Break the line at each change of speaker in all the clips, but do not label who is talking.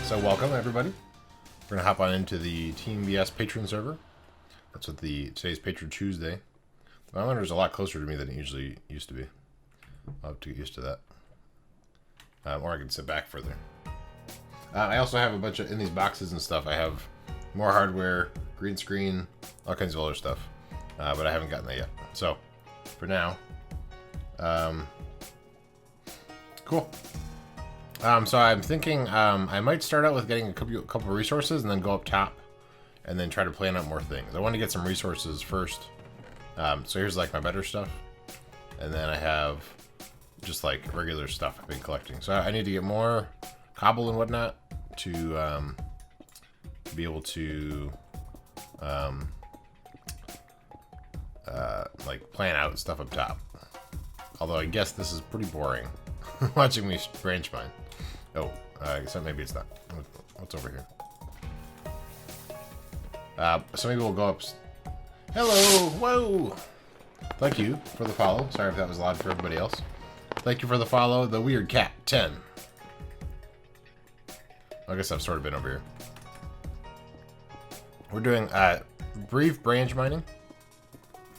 So welcome everybody. We're gonna hop on into the Team BS Patron server. That's what today's Patron Tuesday. My monitor is a lot closer to me than it usually used to be. I'll have to get used to that. Or I can sit back further. I also have a bunch of, in these boxes and stuff, I have more hardware, green screen, all kinds of other stuff. But I haven't gotten that yet. So, for now, cool. So I'm thinking I might start out with getting a couple of resources and then go up top and then try to plan out more things. I want to get some resources first. So here's like my better stuff. And then I have just like regular stuff I've been collecting. So I need to get more cobble and whatnot to be able to like plan out stuff up top. Although I guess this is pretty boring watching me branch mine. Oh, so maybe it's not. What's over here? So maybe we'll go up. Hello! Whoa! Thank you for the follow. Sorry if that was loud for everybody else. Thank you for the follow, the Weird Cat 10. I guess I've sort of been over here. We're doing brief branch mining.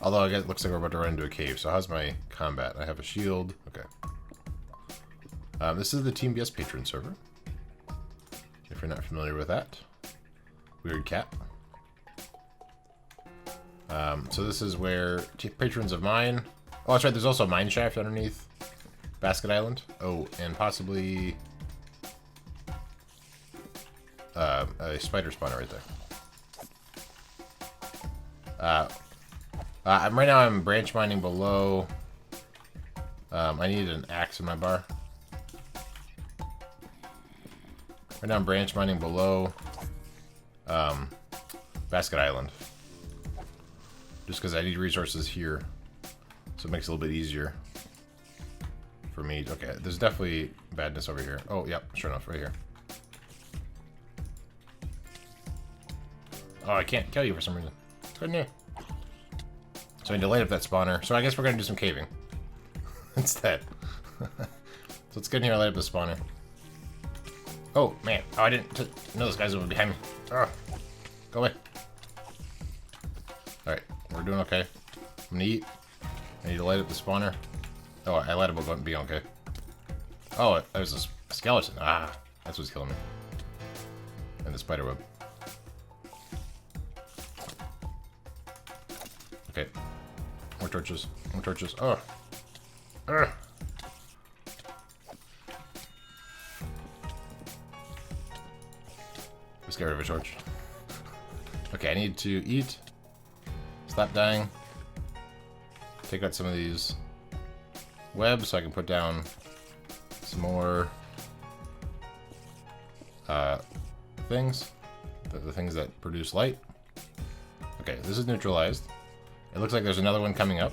Although I guess it looks like we're about to run into a cave. So how's my combat? I have a shield. Okay. This is the Team BS Patron server. If you're not familiar with that. Weird Cat. So this is where patrons of mine... Oh, that's right, there's also a mine shaft underneath Basket Island. Oh, and possibly... a spider spawner right there. Right now I'm branch mining below... I need an axe in my bar. Right now I'm branch mining below Basket Island. Just because I need resources here. So it makes it a little bit easier for me. Okay, there's definitely badness over here. Oh, yep, sure enough, right here. Oh, I can't kill you for some reason. Good near. So I need to light up that spawner. So I guess we're going to do some caving. Instead. So let's get in here and light up the spawner. Oh, man. Oh, I didn't know those guys were behind me. Oh, go away. Alright, we're doing okay. I'm gonna eat. I need to light up the spawner. Oh, I light up being okay. Oh, there's a skeleton. Ah, that's what's killing me. And the spider web. Okay. More torches. More torches. Oh. Ugh. Let's get rid of a torch. Okay, I need to eat. Stop dying. Take out some of these webs so I can put down some more things. The things that produce light. Okay, this is neutralized. It looks like there's another one coming up.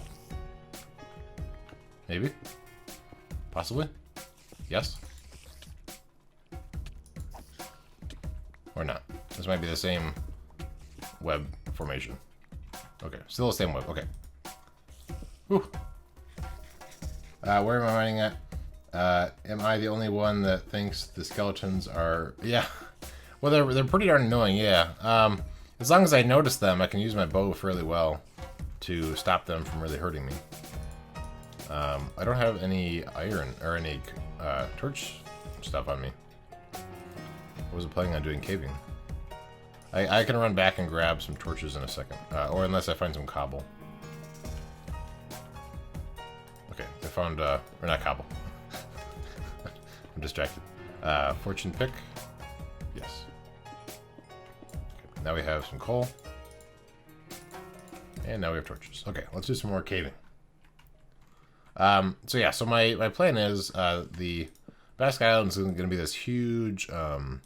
Maybe? Possibly? Yes? Or not. This might be the same web formation. Okay, still the same web. Okay. Whew. Where am I mining at? Am I the only one that thinks the skeletons are... Yeah. Well, they're pretty darn annoying, yeah. As long as I notice them, I can use my bow fairly well to stop them from really hurting me. I don't have any iron or any torch stuff on me. I wasn't planning on doing caving. I can run back and grab some torches in a second. Or unless I find some cobble. Okay, I found, or not cobble. I'm distracted. Fortune pick. Yes. Okay, now we have some coal. And now we have torches. Okay, let's do some more caving. So yeah, so my plan is, the Basket Island is going to be this huge, oh,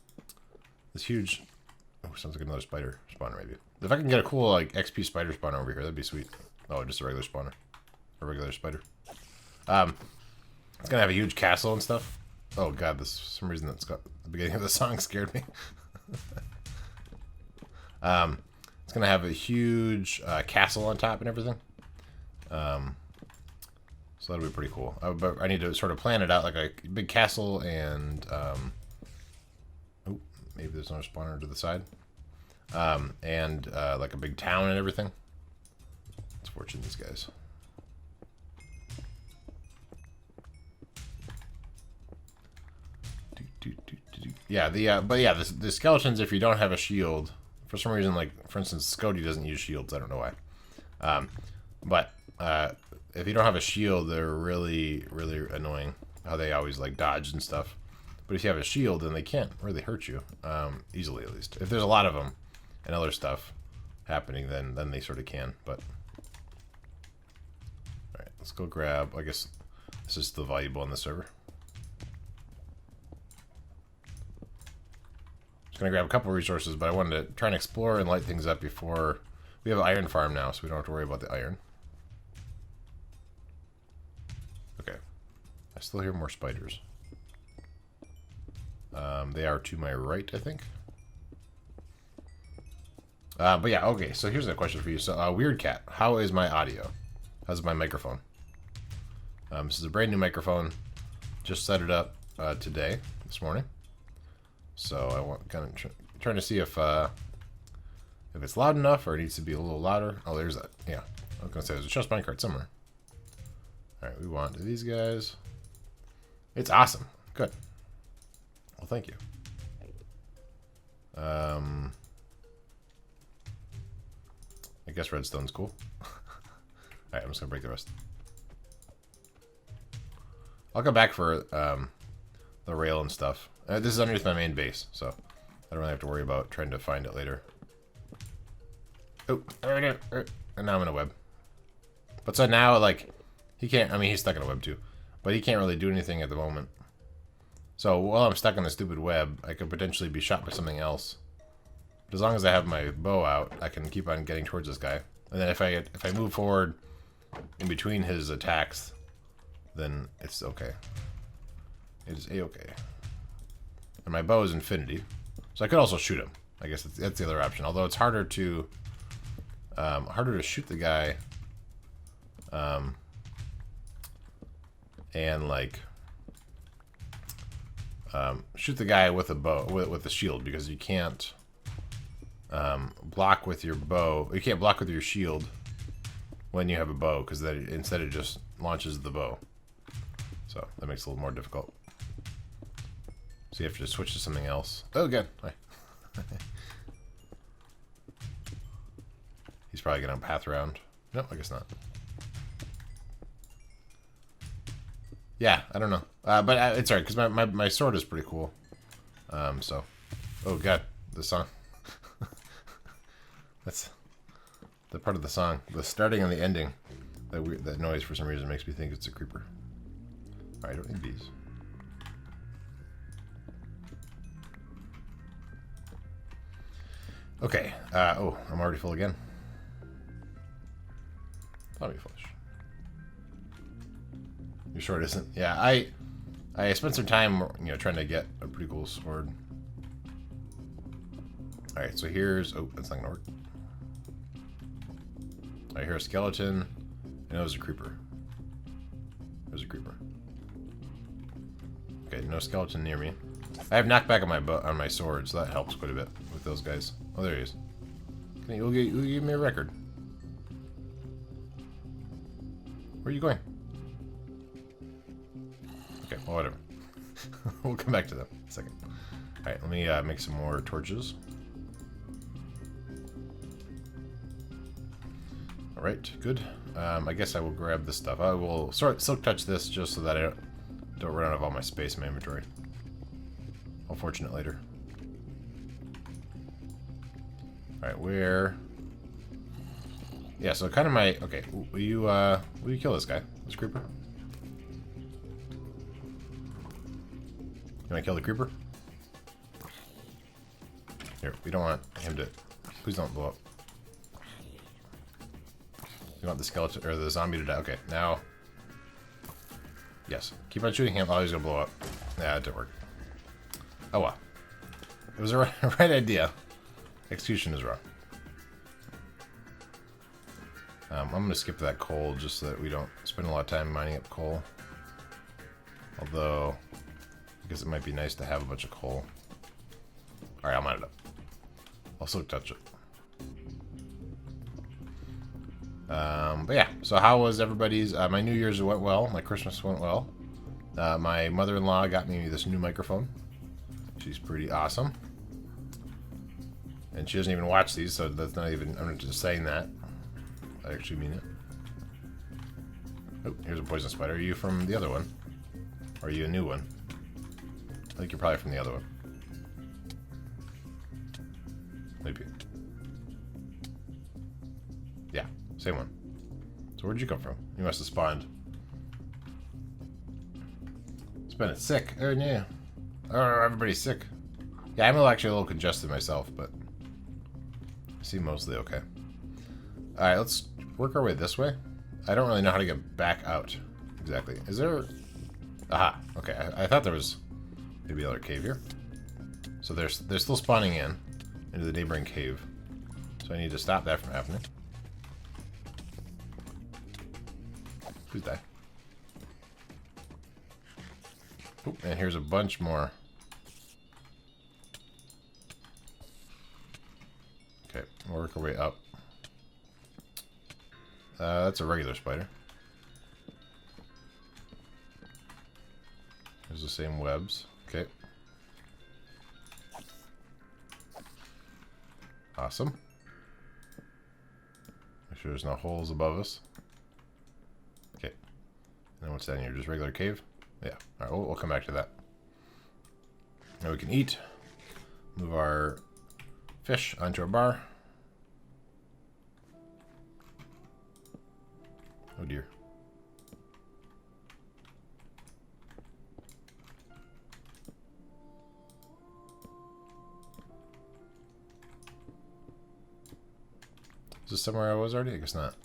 sounds like another spider spawner, maybe. If I can get a cool, like, XP spider spawner over here, that'd be sweet. Oh, just a regular spawner. A regular spider. It's gonna have a huge castle and stuff. Oh god, for some reason that's got the beginning of the song scared me. It's gonna have a huge castle on top and everything. So that'll be pretty cool. But I need to sort of plan it out like a big castle and maybe there's another spawner to the side. And like a big town and everything. It's fortunate, these guys. Yeah, but yeah, the skeletons, if you don't have a shield, for some reason, like, for instance, Scody doesn't use shields, I don't know why. But if you don't have a shield, they're really, really annoying. How they always, like, dodge and stuff. But if you have a shield, then they can't really hurt you, easily at least. If there's a lot of them and other stuff happening, then they sort of can, but... Alright, let's go grab, I guess this is still valuable on the server. Gonna grab a couple resources, but I wanted to try and explore and light things up before we have an iron farm now, so we don't have to worry about the iron. Okay, I still hear more spiders. They are to my right, I think. But yeah, okay. So here's a question for you. So, Weird Cat, how is my audio? How's my microphone? This is a brand new microphone. Just set it up this morning. So I want trying to see if it's loud enough or it needs to be a little louder. Oh, there's that. Yeah, I was gonna say there's a chest minecart somewhere. All right, we want these guys. It's awesome. Good. Well, thank you. I guess redstone's cool. All right, I'm just gonna break the rest. I'll come back for the rail and stuff. This is underneath my main base, so I don't really have to worry about trying to find it later. Oh, and now I'm in a web. But so now, like, he can't, I mean, he's stuck in a web too, but he can't really do anything at the moment. So while I'm stuck in the stupid web, I could potentially be shot by something else. But as long as I have my bow out, I can keep on getting towards this guy. And then if I move forward in between his attacks, then it's okay. It is a-okay. And my bow is infinity, so I could also shoot him. I guess that's the other option. Although it's harder to shoot the guy, and like shoot the guy with a bow with a shield, because you can't block with your bow. You can't block with your shield when you have a bow, because then instead it just launches the bow. So that makes it a little more difficult. So you have to just switch to something else. Oh, good. Hi. He's probably going to path around. No, I guess not. Yeah, I don't know. But it's alright, because my sword is pretty cool. So. Oh, God. The song. That's the part of the song. The starting and the ending. That noise, for some reason, makes me think it's a creeper. Alright, I don't need these. Okay. Oh, I'm already full again. That'll be flush. Your sword isn't. Yeah, I spent some time, trying to get a pretty cool sword. All right, so here's. Oh, that's not gonna work. I hear a skeleton, and it was a creeper. There's a creeper. Okay, no skeleton near me. I have knockback on my sword, so that helps quite a bit with those guys. Oh, there he is. You'll give me a record. Where are you going? Okay, well, whatever. We'll come back to that in a second. Alright, let me make some more torches. Alright, good. I guess I will grab this stuff. I will silk touch this just so that I don't run out of all my space in my inventory. Unfortunate later. Alright, where... Yeah, so kind of my... Okay, will you kill this guy? This creeper? You want to kill the creeper? Here, we don't want him to... Please don't blow up. You want the skeleton, or the zombie to die. Okay, now... Yes, keep on shooting him. Oh, he's gonna blow up. Yeah, it didn't work. Oh well. It was a right idea. Execution is wrong. I'm going to skip that coal just so that we don't spend a lot of time mining up coal. Although, I guess it might be nice to have a bunch of coal. Alright, I'll mount it up. I'll still touch it. But yeah, so how was everybody's... my New Year's went well. My Christmas went well. My mother-in-law got me this new microphone. She's pretty awesome. And she doesn't even watch these, so that's not even... I'm just saying that. I actually mean it. Oh, here's a poison spider. Are you from the other one? Or are you a new one? I think you're probably from the other one. Maybe. Yeah, same one. So where'd you come from? You must have spawned. It's been sick. Oh, no. Oh, everybody's sick. Yeah, I'm actually a little congested myself, but I seem mostly okay. Alright, let's work our way this way. I don't really know how to get back out. Exactly. Is there... Aha. Okay, I thought there was maybe another cave here. So they're still spawning in into the neighboring cave. So I need to stop that from happening. Who's that? Oh, and here's a bunch more. Okay, we'll work our way up. That's a regular spider. There's the same webs. Okay. Awesome. Make sure there's no holes above us. Okay. And then what's down here? Just regular cave? Yeah. Alright, we'll come back to that. Now we can eat. Move our fish onto our bar. Oh dear. Is this somewhere I was already? I guess not.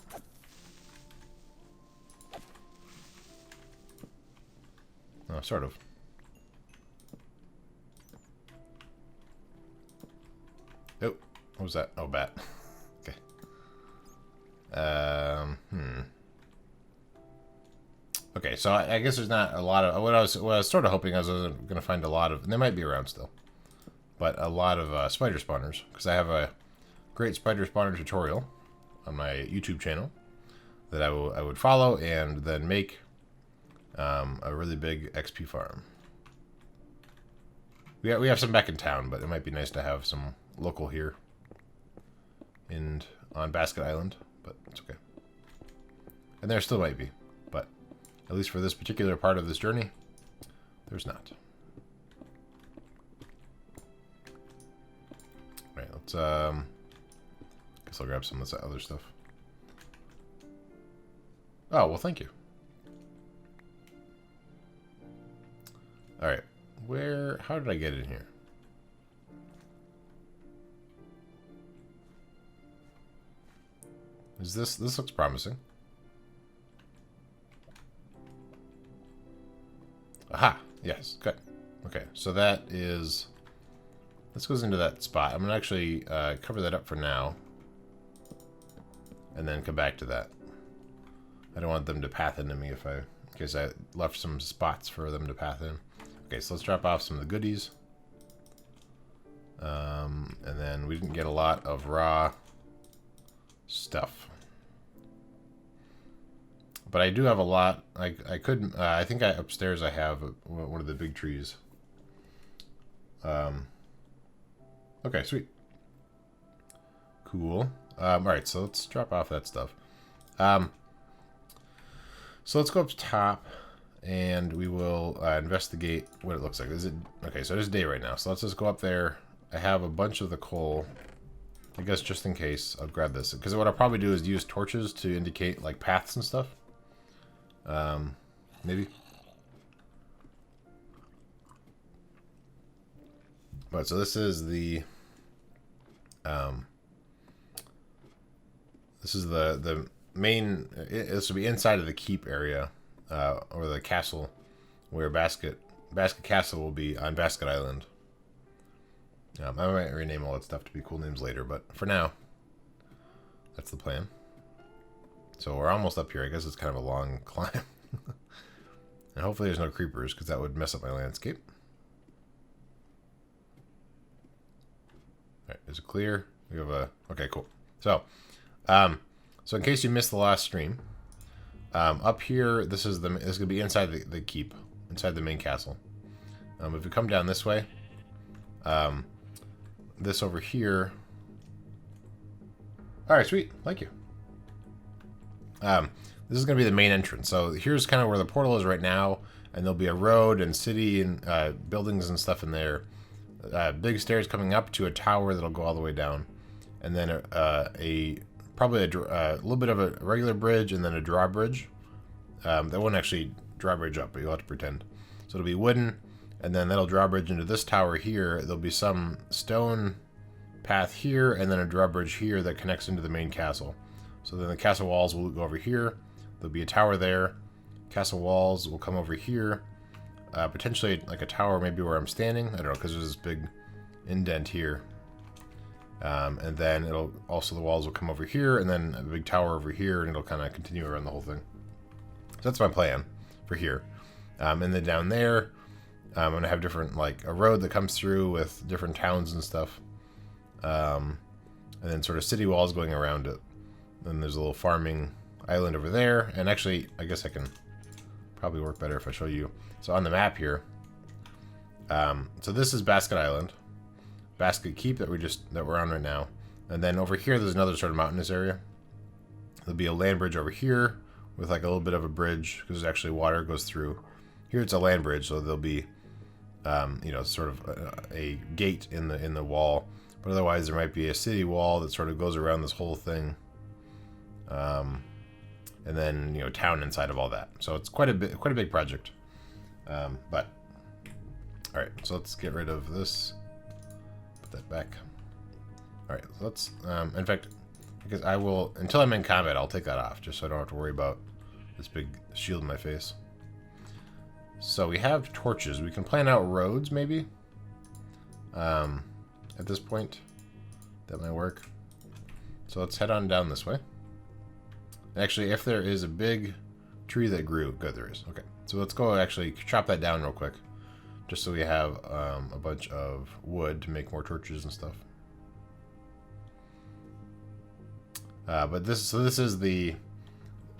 Oh, sort of. Oh, what was that? Oh, bat. Okay. Okay, so I guess there's not a lot of... What I was sort of hoping I was going to find a lot of... And they might be around still. But a lot of spider spawners. Because I have a great spider spawner tutorial on my YouTube channel that I would follow and then make a really big XP farm. We have some back in town, but it might be nice to have some local here on Basket Island, but it's okay. And there still might be, but at least for this particular part of this journey, there's not. Right, let's guess I'll grab some of this other stuff. Oh, well, thank you. Alright, how did I get in here? This looks promising. Aha, yes, good. Okay, so this goes into that spot. I'm gonna actually cover that up for now. And then come back to that. I don't want them to path into me in case I left some spots for them to path in. Okay, so let's drop off some of the goodies. And then we didn't get a lot of raw stuff. But I do have a lot. I think upstairs I have one of the big trees. Okay, sweet. Cool. Alright, so let's drop off that stuff. So let's go up top, and we will investigate what it looks like. Okay, so it is day right now, so let's just go up there. I have a bunch of the coal. I guess just in case, I'll grab this. Because what I'll probably do is use torches to indicate, like, paths and stuff. Maybe. But, so this is the... this is the main... This will be inside of the keep area, or the castle, where Basket Castle will be on Basket Island. I might rename all that stuff to be cool names later, but for now, that's the plan. So we're almost up here. I guess it's kind of a long climb. And hopefully there's no creepers, because that would mess up my landscape. Is it clear? We have a... Okay, cool. So, so in case you missed the last stream, up here, this is going to be inside the keep, inside the main castle. If you come down this way, this over here... Alright, sweet. Thank you. This is going to be the main entrance. So here's kind of where the portal is right now, and there'll be a road and city and buildings and stuff in there. Big stairs coming up to a tower that'll go all the way down, and then probably a little bit of a regular bridge, and then a drawbridge. That won't actually drawbridge up, but you'll have to pretend. So it'll be wooden, and then that'll drawbridge into this tower here. There'll be some stone path here, and then a drawbridge here that connects into the main castle. So then the castle walls will go over here. There'll be a tower there. Castle walls will come over here. Potentially like a tower maybe where I'm standing. I don't know, because there's this big indent here. And then it'll also, the walls will come over here, and then a big tower over here, and it'll kind of continue around the whole thing. So that's my plan for here. And then down there, I'm going to have different, like a road that comes through with different towns and stuff. And then sort of city walls going around it. Then there's a little farming island over there. And actually, I guess I can probably work better if I show you. So on the map here, so this is Basket Island, Basket Keep that we're on right now. And then over here, there's another sort of mountainous area. There'll be a land bridge over here with like a little bit of a bridge because there's actually water goes through. Here it's a land bridge, so there'll be, you know, sort of a gate in the wall. But otherwise, there might be a city wall that sort of goes around this whole thing. And then, you know, town inside of all that. So it's quite a big project. But all right, so let's get rid of this. Put that back. All right, so let's. In fact, because I will until I'm in combat, I'll take that off just so I don't have to worry about this big shield in my face. So we have torches. We can plan out roads maybe. At this point, that might work. So let's head on down this way. Actually, if there is a big tree that grew, good, there is. Okay, so let's go actually chop that down real quick, just so we have a bunch of wood to make more torches and stuff. But this is the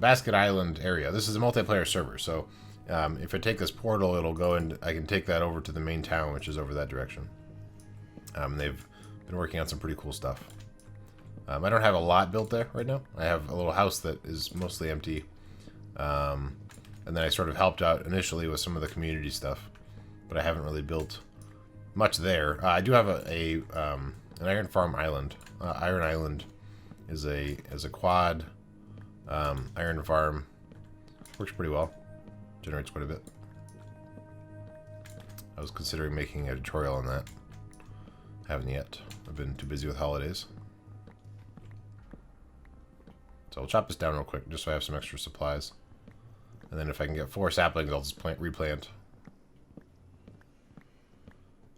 Basket Island area. This is a multiplayer server, so if I take this portal, it'll go and I can take that over to the main town, which is over that direction. They've been working on some pretty cool stuff. I don't have a lot built there right now. I have a little house that is mostly empty. And then I sort of helped out initially with some of the community stuff, but I haven't really built much there. I do have an iron farm island. Iron Island is a quad iron farm. Works pretty well. Generates quite a bit. I was considering making a tutorial on that. Haven't yet. I've been too busy with holidays. So I'll chop this down real quick, just so I have some extra supplies. And then if I can get 4 saplings, I'll just replant.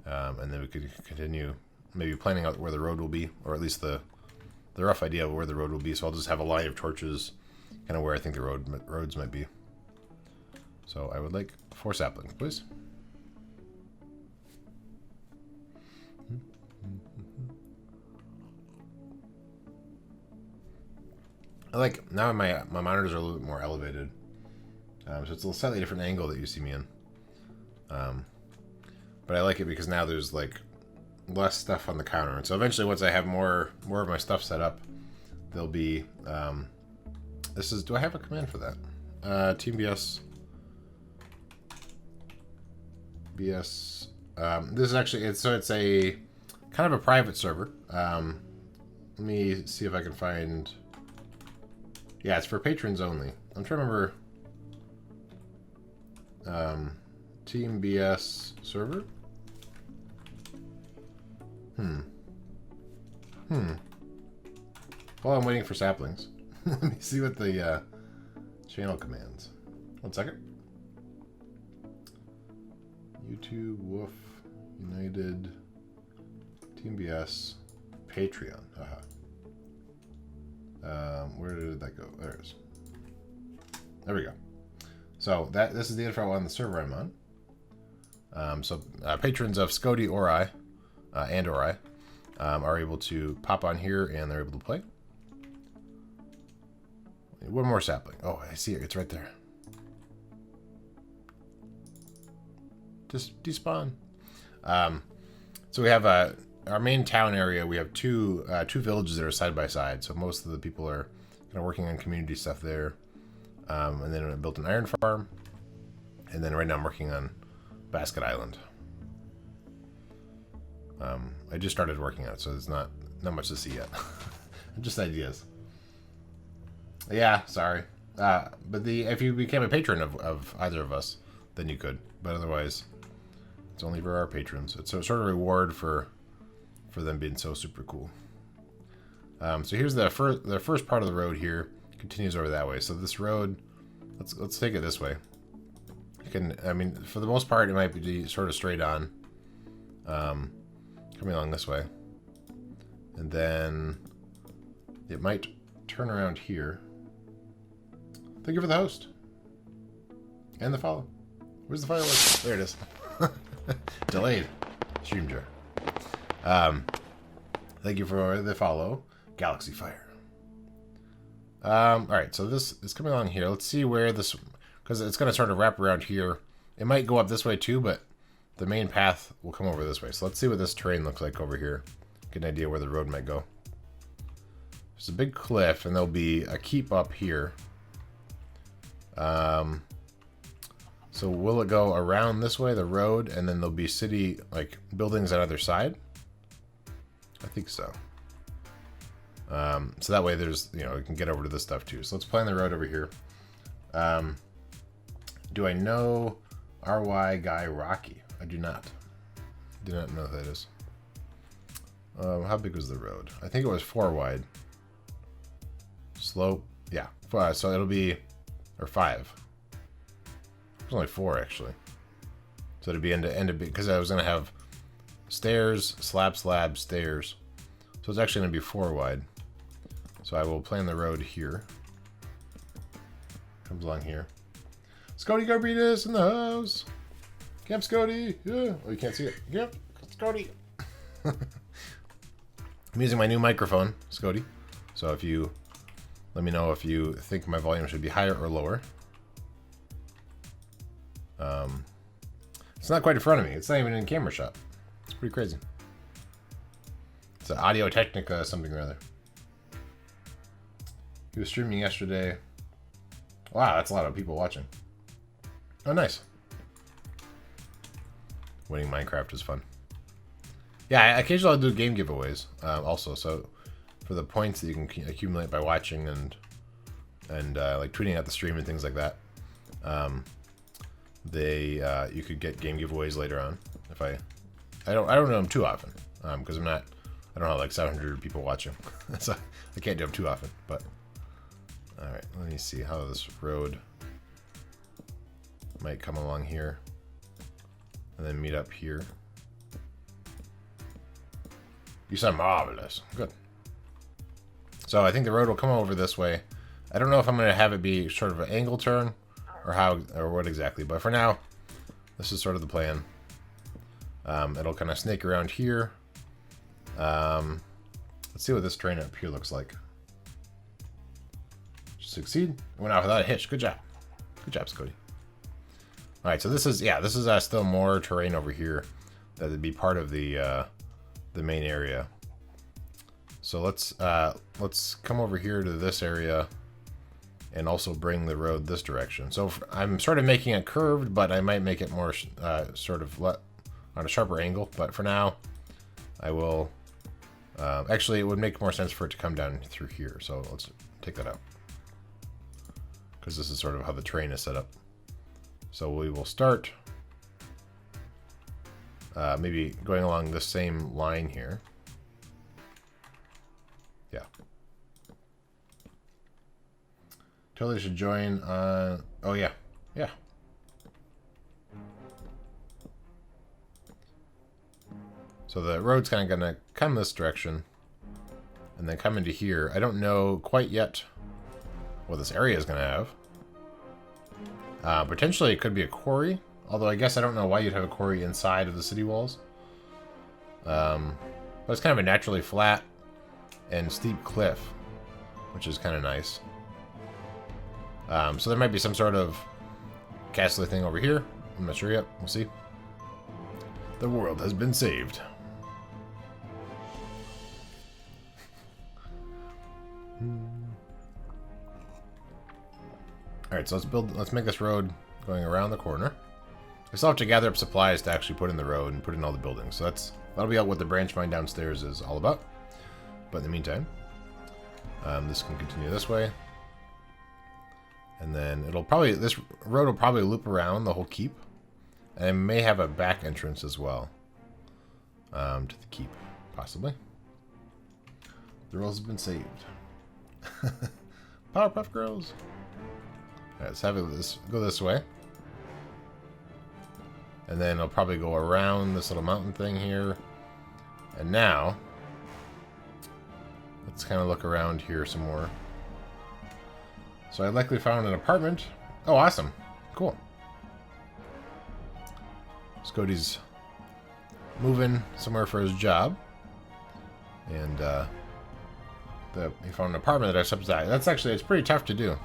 And then we could continue maybe planning out where the road will be, or at least the rough idea of where the road will be. So I'll just have a line of torches, kind of where I think the roads might be. So I would like 4 saplings, please. I like, now my monitors are a little bit more elevated. So it's a slightly different angle that you see me in. But I like it because now there's like less stuff on the counter. And so eventually once I have more of my stuff set up, there'll be, do I have a command for that? Team BS. BS. This is actually, it's a kind of a private server. Let me see if I can find, yeah, it's for patrons only. I'm trying to remember, Team BS server? While I'm waiting for saplings, let me see what the channel commands. 1 second. YouTube, Woof, United, Team BS, Patreon. Where did that go? There it is. There we go. So this is the info on the server I'm on. So patrons of Scody or I, are able to pop on here and they're able to play. One more sapling. Oh, I see it. It's right there. Just despawn. So we have our main town area. We have two villages that are side by side. So most of the people are kind of working on community stuff there. And then I built an iron farm. And then right now I'm working on Basket Island. I just started working on it, so there's not much to see yet. Just ideas. Yeah, sorry. But if you became a patron of either of us, then you could. But otherwise, it's only for our patrons. It's a sort of reward for them being so super cool. So here's the first part of the road here. Continues over that way. So this road, let's take it this way. You can, I mean, for the most part, it might be sort of straight on. Coming along this way. And then it might turn around here. Thank you for the host. And the follow. Where's the fireworks? There it is. Delayed. Stream jar. Thank you for the follow. Galaxy Fire. Alright, so this is coming along here. Let's see where this... Because it's going to sort of wrap around here. It might go up this way too, but the main path will come over this way. So let's see what this terrain looks like over here. Get an idea where the road might go. There's a big cliff, and there'll be a keep up here. So will it go around this way, the road, and then there'll be city, like, buildings on either side? I think so. So that way there's, you know, you can get over to this stuff too. So let's plan the road over here. Do I know RY Guy Rocky? I do not. Do not know who that is. How big was the road? I think it was 4 wide. Slope, yeah. So it'll be, or 5. It's only 4 actually. So it'd be end to end, because I was gonna have stairs, slab, stairs. So it's actually gonna be 4 wide. So I will plan the road here. Comes along here. Scotty Garbitas in the house. Camp Scotty. Yeah. Oh, you can't see it. Yep. Scotty. I'm using my new microphone, Scotty. So if you let me know if you think my volume should be higher or lower. It's not quite in front of me. It's not even in camera shot. It's pretty crazy. It's an Audio Technica something or other. He was streaming yesterday. Wow, that's a lot of people watching. Oh, nice. Winning Minecraft is fun. Yeah, occasionally I'll do game giveaways also. So for the points that you can accumulate by watching and like tweeting at the stream and things like that, you could get game giveaways later on. If I don't do them too often because I don't have like 700 people watching, so I can't do them too often. But all right, let me see how this road might come along here and then meet up here. You sound marvelous. Good. So I think the road will come over this way. I don't know if I'm going to have it be sort of an angle turn or how or what exactly, but for now, this is sort of the plan. It'll kind of snake around here. Let's see what this terrain up here looks like. Succeed. Went out without a hitch. Good job. Good job, Scotty. All right, so this is still more terrain over here that would be part of the main area. So let's come over here to this area and also bring the road this direction. So I'm sort of making it curved, but I might make it more sort of on a sharper angle. But for now, I will. Actually, it would make more sense for it to come down through here. So let's take that out, because this is sort of how the terrain is set up. So we will start maybe going along this same line here. Yeah. Totally should join on... Oh, yeah. Yeah. So the road's kind of going to come this direction and then come into here. I don't know quite yet what this area is going to have. Potentially it could be a quarry, although I guess I don't know why you'd have a quarry inside of the city walls. But it's kind of a naturally flat and steep cliff, which is kind of nice. So there might be some sort of castle thing over here. I'm not sure yet. We'll see. The world has been saved. Alright, so let's make this road going around the corner. I still have to gather up supplies to actually put in the road and put in all the buildings. So that'll be out what the branch mine downstairs is all about. But in the meantime, this can continue this way. And then this road will probably loop around the whole keep. And it may have a back entrance as well. To the keep, possibly. The world has been saved. Powerpuff Girls. Alright, let's have it go this way. And then it'll probably go around this little mountain thing here. And now, let's kind of look around here some more. So I likely found an apartment. Oh, awesome. Cool. Scody's moving somewhere for his job. And he found an apartment that I subsidized. It's pretty tough to do.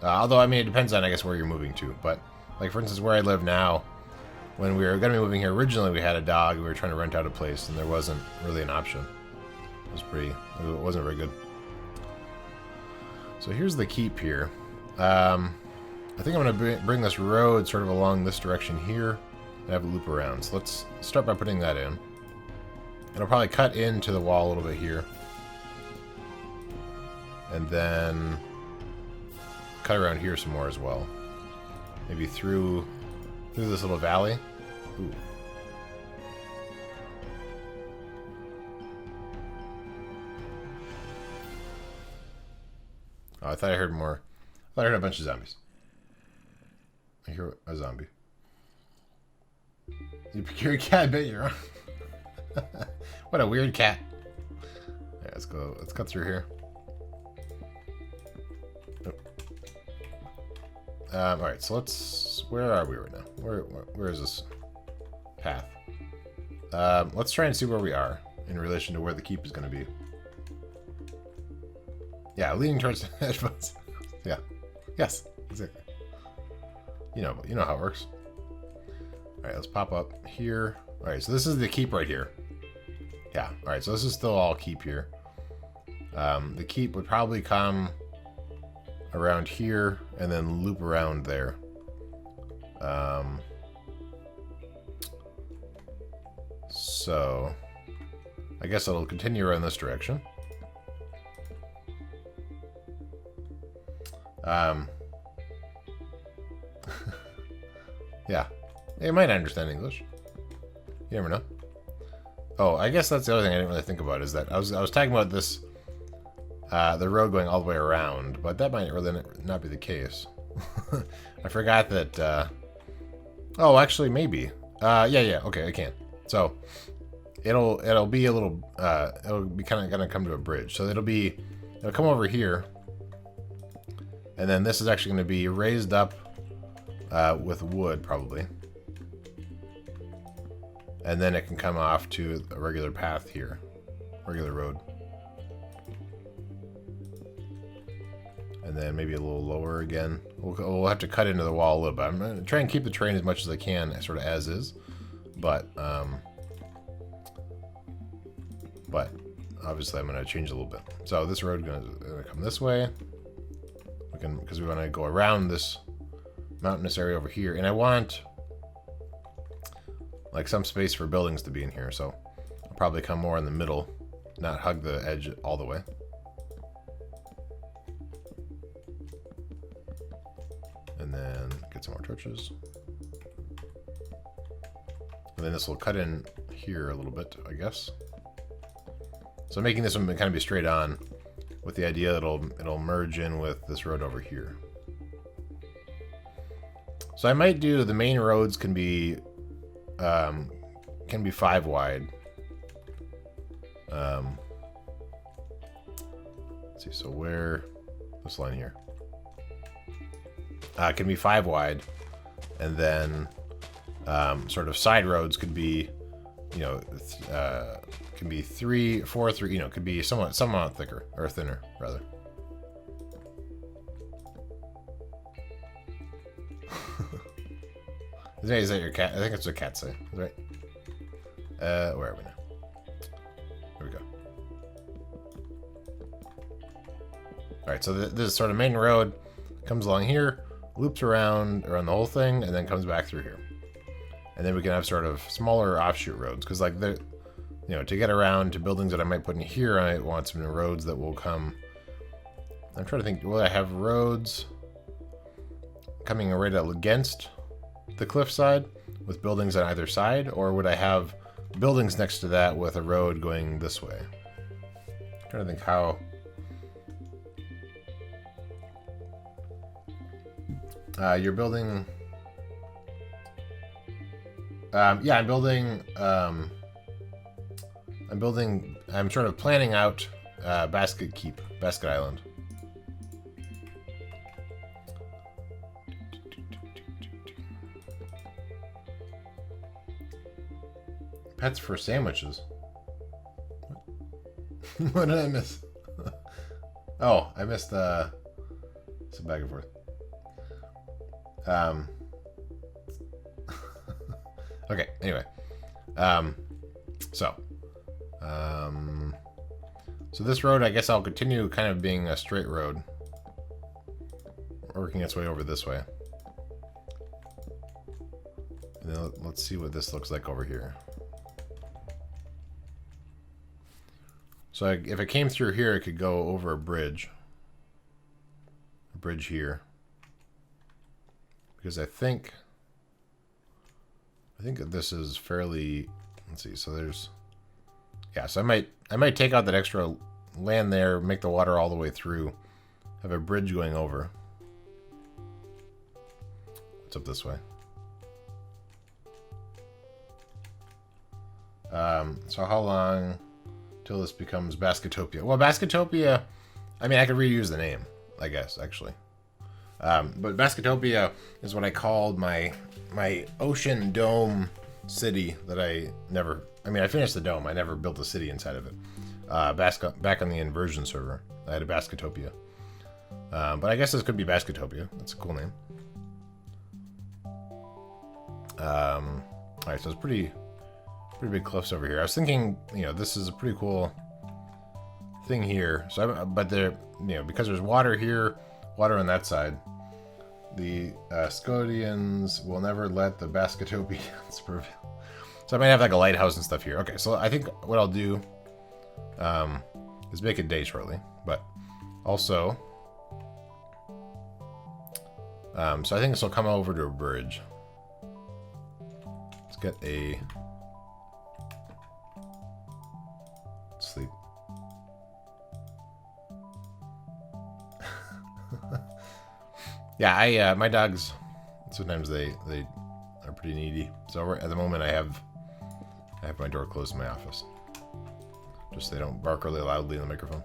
Although, I mean, it depends on, I guess, where you're moving to. But, like, for instance, where I live now, when we were going to be moving here, originally we had a dog. We were trying to rent out a place, and there wasn't really an option. It wasn't very good. So here's the keep here. I think I'm going to bring this road sort of along this direction here and have a loop around. So let's start by putting that in. It'll probably cut into the wall a little bit here. And then cut around here some more as well. Maybe through this little valley. Ooh. Oh, I thought I heard more. I thought I heard a bunch of zombies. I hear a zombie. You procure a cat, I bet you're on. What a weird cat. Yeah, let's go. Let's cut through here. Oh. Alright, so where are we right now? Where is this path? Let's try and see where we are in relation to where the keep is going to be. Yeah, leaning towards the headphones. Yeah. Yes, exactly. You know how it works. Alright, let's pop up here. Alright, so this is the keep right here. Yeah, alright, so this is still all keep here. The keep would probably come around here and then loop around there. So I guess it'll continue around this direction. Yeah, you might understand English. You never know. Oh, I guess that's the other thing I didn't really think about is that I was talking about this, the road going all the way around, but that might really not be the case. I forgot that. Oh, actually, maybe. Yeah. Okay, I can. So it'll be a little. It'll be kind of gonna come to a bridge. So it'll come over here, and then this is actually going to be raised up with wood, probably. And then it can come off to a regular path here. Regular road. And then maybe a little lower again. We'll have to cut into the wall a little bit. I'm going to try and keep the terrain as much as I can, sort of as is. But obviously I'm going to change a little bit. So this road is going to come this way. Because we want to go around this mountainous area over here. And I want like some space for buildings to be in here, so I'll probably come more in the middle, not hug the edge all the way. And then get some more torches. And then this will cut in here a little bit, I guess. So making this one kind of be straight on, with the idea that it'll merge in with this road over here. So I might do the main roads can be 5 wide. Let's see, so where this line here can be 5 wide, and then sort of side roads could be you know, can be 3, 4, 3. You know, could be somewhat thicker or thinner rather. Is that your cat? I think it's what cats say, right? Where are we now? Here we go. Alright, so this is sort of main road. Comes along here, loops around the whole thing, and then comes back through here. And then we can have sort of smaller offshoot roads, because like you know, to get around to buildings that I might put in here, I want some roads that will come. I'm trying to think, will I have roads coming right against the cliffside with buildings on either side, or would I have buildings next to that with a road going this way? I'm trying to think how. You're building. Yeah, I'm building. I'm sort of planning out Basket Island. Pets for sandwiches. What did I miss? Oh, I missed some back and forth. Okay, anyway. So this road, I guess I'll continue kind of being a straight road. Working its way over this way. And then let's see what this looks like over here. So if it came through here, it could go over a bridge. A bridge here. Because I think that this is fairly, let's see, so there's, yeah, so I might take out that extra land there, make the water all the way through, have a bridge going over. What's up this way? So how long till this becomes Basketopia? Well, Basketopia, I mean, I could reuse the name, I guess, actually. But Basketopia is what I called my ocean dome city that I finished the dome. I never built a city inside of it. Back on the Inversion server, I had a Basketopia. But I guess this could be Basketopia. That's a cool name. Alright, so it's pretty big cliffs over here. I was thinking, you know, this is a pretty cool thing here. So, but there, you know, because there's water here, water on that side, the Scodians will never let the Basketopians prevail. So I might have like a lighthouse and stuff here. Okay, so I think what I'll do is make it day shortly, but also, so I think this will come over to a bridge. Let's get a sleep. Yeah, my dogs, sometimes they are pretty needy. So at the moment I have my door closed in my office. Just so they don't bark really loudly in the microphone.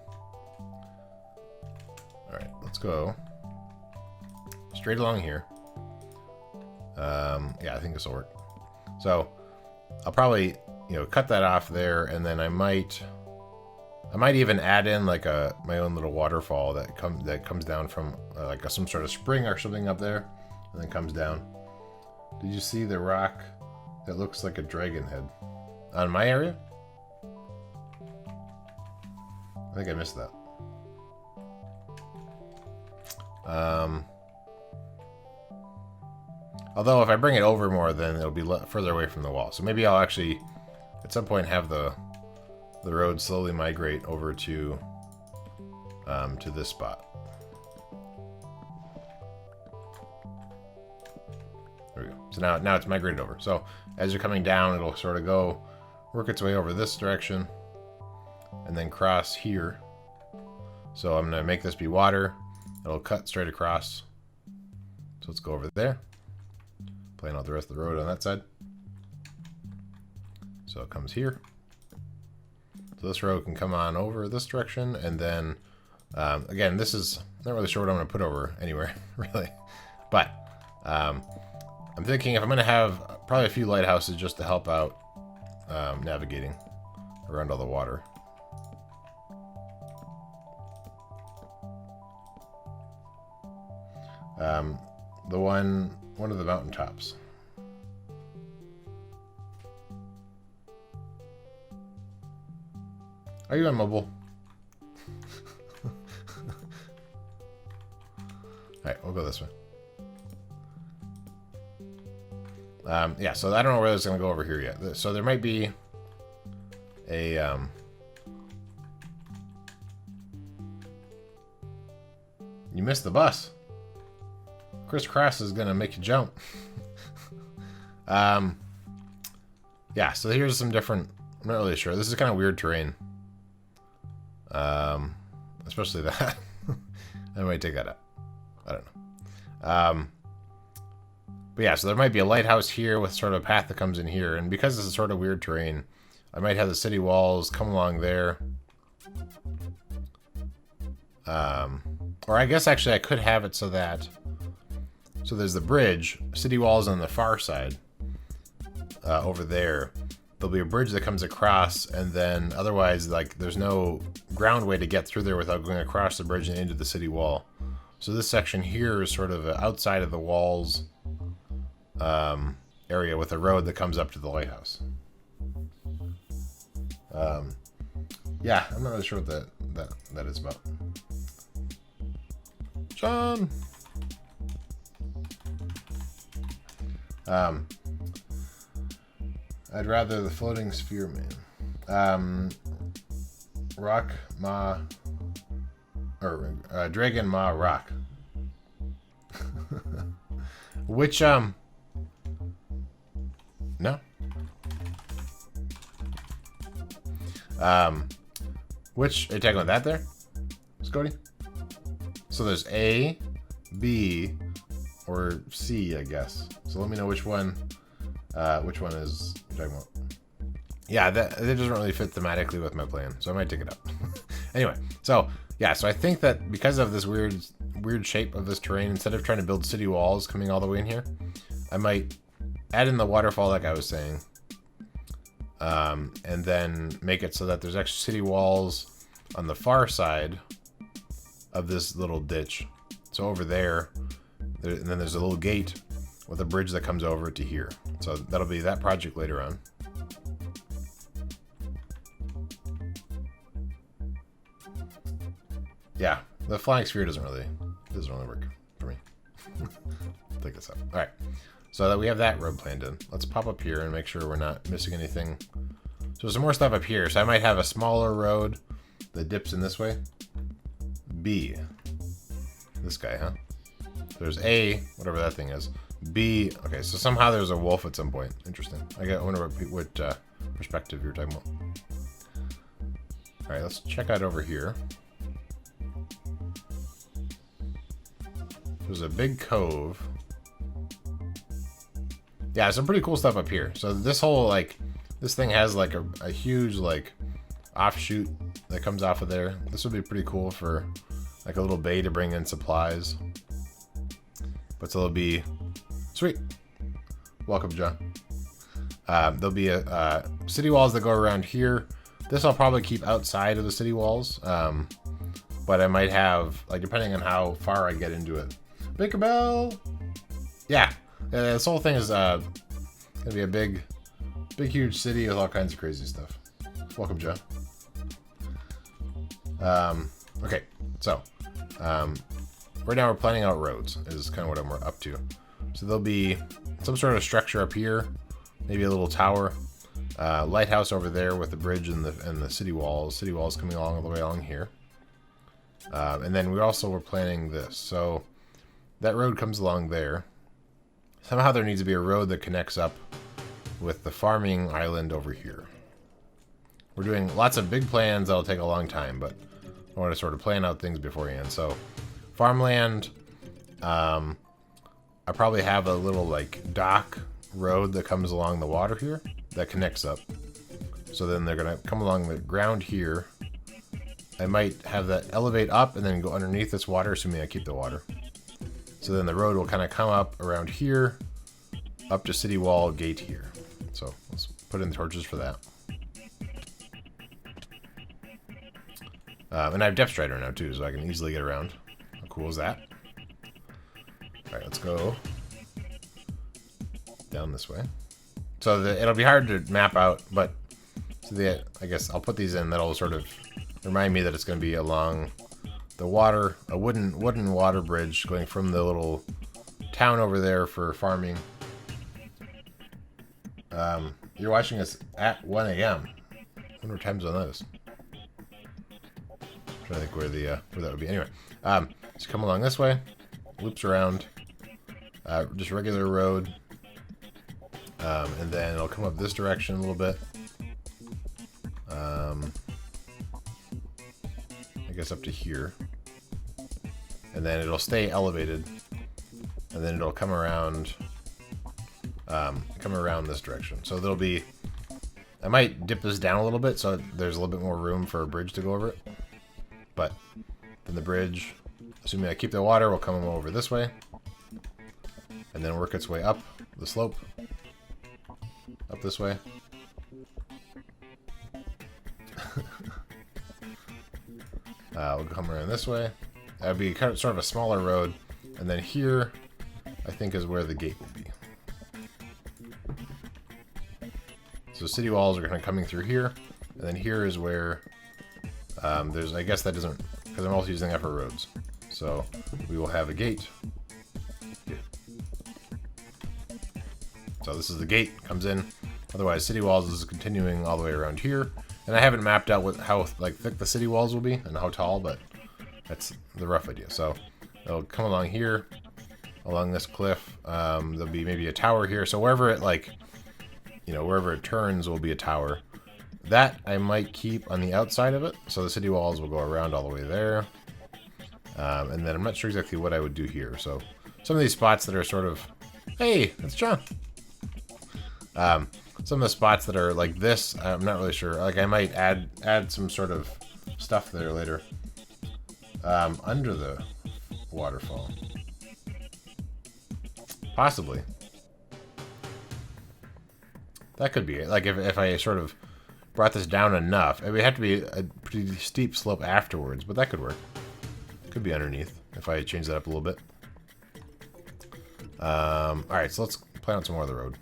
Alright, let's go straight along here. Yeah, I think this will work. So I'll probably, you know, cut that off there, and then I might even add in like my own little waterfall that comes down from like some sort of spring or something up there, and then comes down. Did you see the rock that looks like a dragon head on my area? I think I missed that. Although if I bring it over more, then it'll be further away from the wall. So maybe I'll actually at some point have the road slowly migrate over to this spot. There we go. So now it's migrated over. So as you're coming down, it'll sort of work its way over this direction, and then cross here. So I'm gonna make this be water. It'll cut straight across. So let's go over there. Plan out the rest of the road on that side. So it comes here. So this road can come on over this direction, and then again, this is not really sure what I'm going to put over anywhere, really. But I'm thinking if I'm going to have probably a few lighthouses just to help out navigating around all the water. One of the mountaintops. Are you on mobile? Alright, we'll go this way. Yeah, so I don't know whether it's going to go over here yet. So there might be a... You missed the bus. Crisscross is going to make you jump. Yeah, so here's some different... I'm not really sure. This is kind of weird terrain. Especially that. I might take that out. I don't know. But yeah, so there might be a lighthouse here with sort of a path that comes in here. And because this is sort of weird terrain, I might have the city walls come along there. Or I guess actually I could have it so that... So there's the bridge, city walls on the far side. Over there. There'll be a bridge that comes across, and then otherwise, like, there's no ground way to get through there without going across the bridge and into the city wall. So this section here is sort of outside of the walls area with a road that comes up to the lighthouse. Yeah, I'm not really sure what that is about. John! I'd rather the floating sphere man. Rock Ma or Dragon Ma Rock. Which no. Which are you talking about that there? Scotty? So there's A, B, or C, I guess. So let me know which one is you're talking about. Yeah, that doesn't really fit thematically with my plan, so I might take it up. Anyway, so yeah, so I think that because of this weird shape of this terrain, instead of trying to build city walls coming all the way in here, I might add in the waterfall like I was saying, and then make it so that there's extra city walls on the far side of this little ditch. So over there, and then there's a little gate with a bridge that comes over to here. So that'll be that project later on. Yeah, the flying sphere doesn't really work for me. Take this out. All right, so that we have that road planned in. Let's pop up here and make sure we're not missing anything. So some more stuff up here. So I might have a smaller road that dips in this way. B. This guy, huh? There's A, whatever that thing is. B. Okay, so somehow there's a wolf at some point. Interesting. I wonder what perspective you're talking about. All right, let's check out over here. There's a big cove. Yeah, some pretty cool stuff up here. So this whole, like, this thing has like a huge, like, offshoot that comes off of there. This would be pretty cool for like a little bay to bring in supplies. But so it'll be sweet. Welcome, John. There'll be a city walls that go around here. This I'll probably keep outside of the city walls. But I might have, like, depending on how far I get into it. Baker Bell! Yeah, this whole thing is gonna be a big, huge city with all kinds of crazy stuff. Welcome, Joe. Okay, so right now we're planning out roads is kind of what I'm up to. So there'll be some sort of structure up here, maybe a little tower, lighthouse over there with the bridge and the city walls coming along all the way along here. And then we're planning this. So that road comes along there. Somehow there needs to be a road that connects up with the farming island over here. We're doing lots of big plans that'll take a long time, but I want to sort of plan out things beforehand. So farmland, I probably have a little like dock road that comes along the water here that connects up. So then they're going to come along the ground here. I might have that elevate up and then go underneath this water, assuming I keep the water. So then the road will kind of come up around here, up to city wall gate here. So let's put in torches for that. And I have Depth Strider now too, so I can easily get around. How cool is that? Alright, let's go down this way. So it'll be hard to map out, but so I guess I'll put these in. That'll sort of remind me that it's going to be along the water, a wooden water bridge going from the little town over there for farming. You're watching us at 1 a.m. I wonder what time zone that is. I'm trying to think where that would be. Anyway, just come along this way, loops around, just regular road, and then it'll come up this direction a little bit. I guess up to here, and then it'll stay elevated, and then it'll come around this direction. So there'll be, I might dip this down a little bit so there's a little bit more room for a bridge to go over it. But then the bridge, assuming I keep the water, will come over this way, and then work its way up the slope, up this way. We'll come around this way. That would be kind of sort of a smaller road, and then here, I think, is where the gate will be. So city walls are kind of coming through here, and then here is where there's, I guess that doesn't, because I'm also using that for roads. So we will have a gate here. So this is the gate, comes in. Otherwise, city walls is continuing all the way around here. And I haven't mapped out how thick the city walls will be and how tall, but that's the rough idea. So it'll come along here, along this cliff. There'll be maybe a tower here. So wherever it wherever it turns will be a tower. That I might keep on the outside of it. So the city walls will go around all the way there. And then I'm not sure exactly what I would do here. So some of these spots that are sort of, hey, it's John. Some of the spots that are like this, I'm not really sure. Like I might add some sort of stuff there later. Under the waterfall. Possibly. That could be it. Like if I sort of brought this down enough. It would have to be a pretty steep slope afterwards, but that could work. Could be underneath if I change that up a little bit. Alright, so let's plan out some more of the road.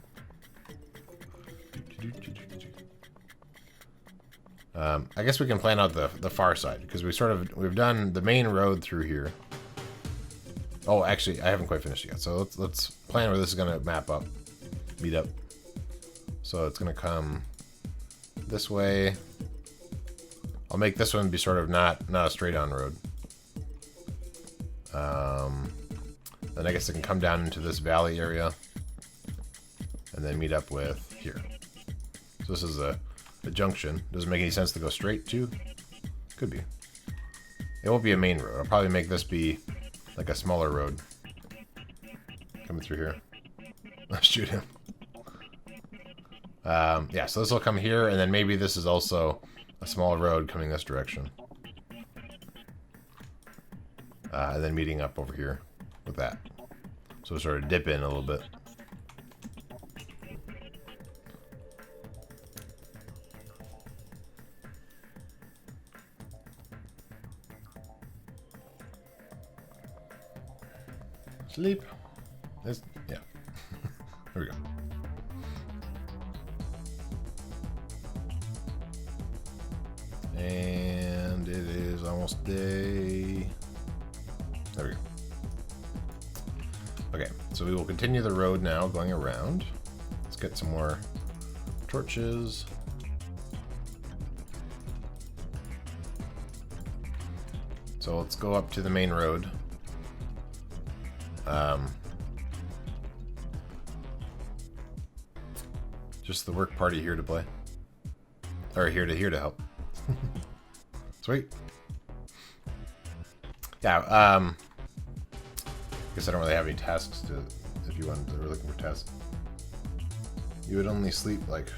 I guess we can plan out the far side, because we've done the main road through here. Oh, actually, I haven't quite finished yet. So let's plan where this is gonna meet up. So it's gonna come this way. I'll make this one be sort of not a straight on road. Then I guess it can come down into this valley area and then meet up with here. So this is a junction. Does it make any sense to go straight too? Could be. It won't be a main road. I'll probably make this be like a smaller road coming through here. Let's shoot him. Yeah, so this will come here, and then maybe this is also a small road coming this direction. And then meeting up over here with that. So sort of dip in a little bit. Sleep. Yeah. There we go. And it is almost day. There we go. Okay, so we will continue the road now, going around. Let's get some more torches. So let's go up to the main road. Just the work party here to play. Or here to help. Sweet. Yeah, guess I don't really have any tasks if you wanted to, we're looking for tasks. You would only sleep like,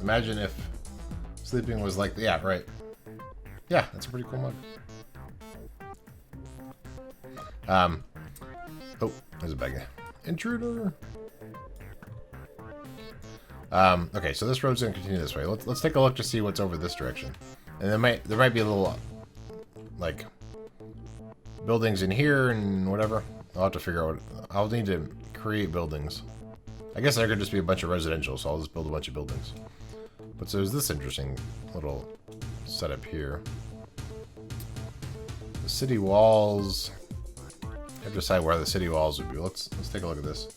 imagine if sleeping was like, yeah, right. Yeah, that's a pretty cool mug. Oh, there's a bad guy. Intruder! Okay, so this road's gonna continue this way. Let's take a look to see what's over this direction. And there might be a little like buildings in here and whatever. I'll have to figure out what I'll need to create buildings. I guess there could just be a bunch of residential, so I'll just build a bunch of buildings. But so there's this interesting little setup here. The city walls. I have to decide where the city walls would be. Let's take a look at this.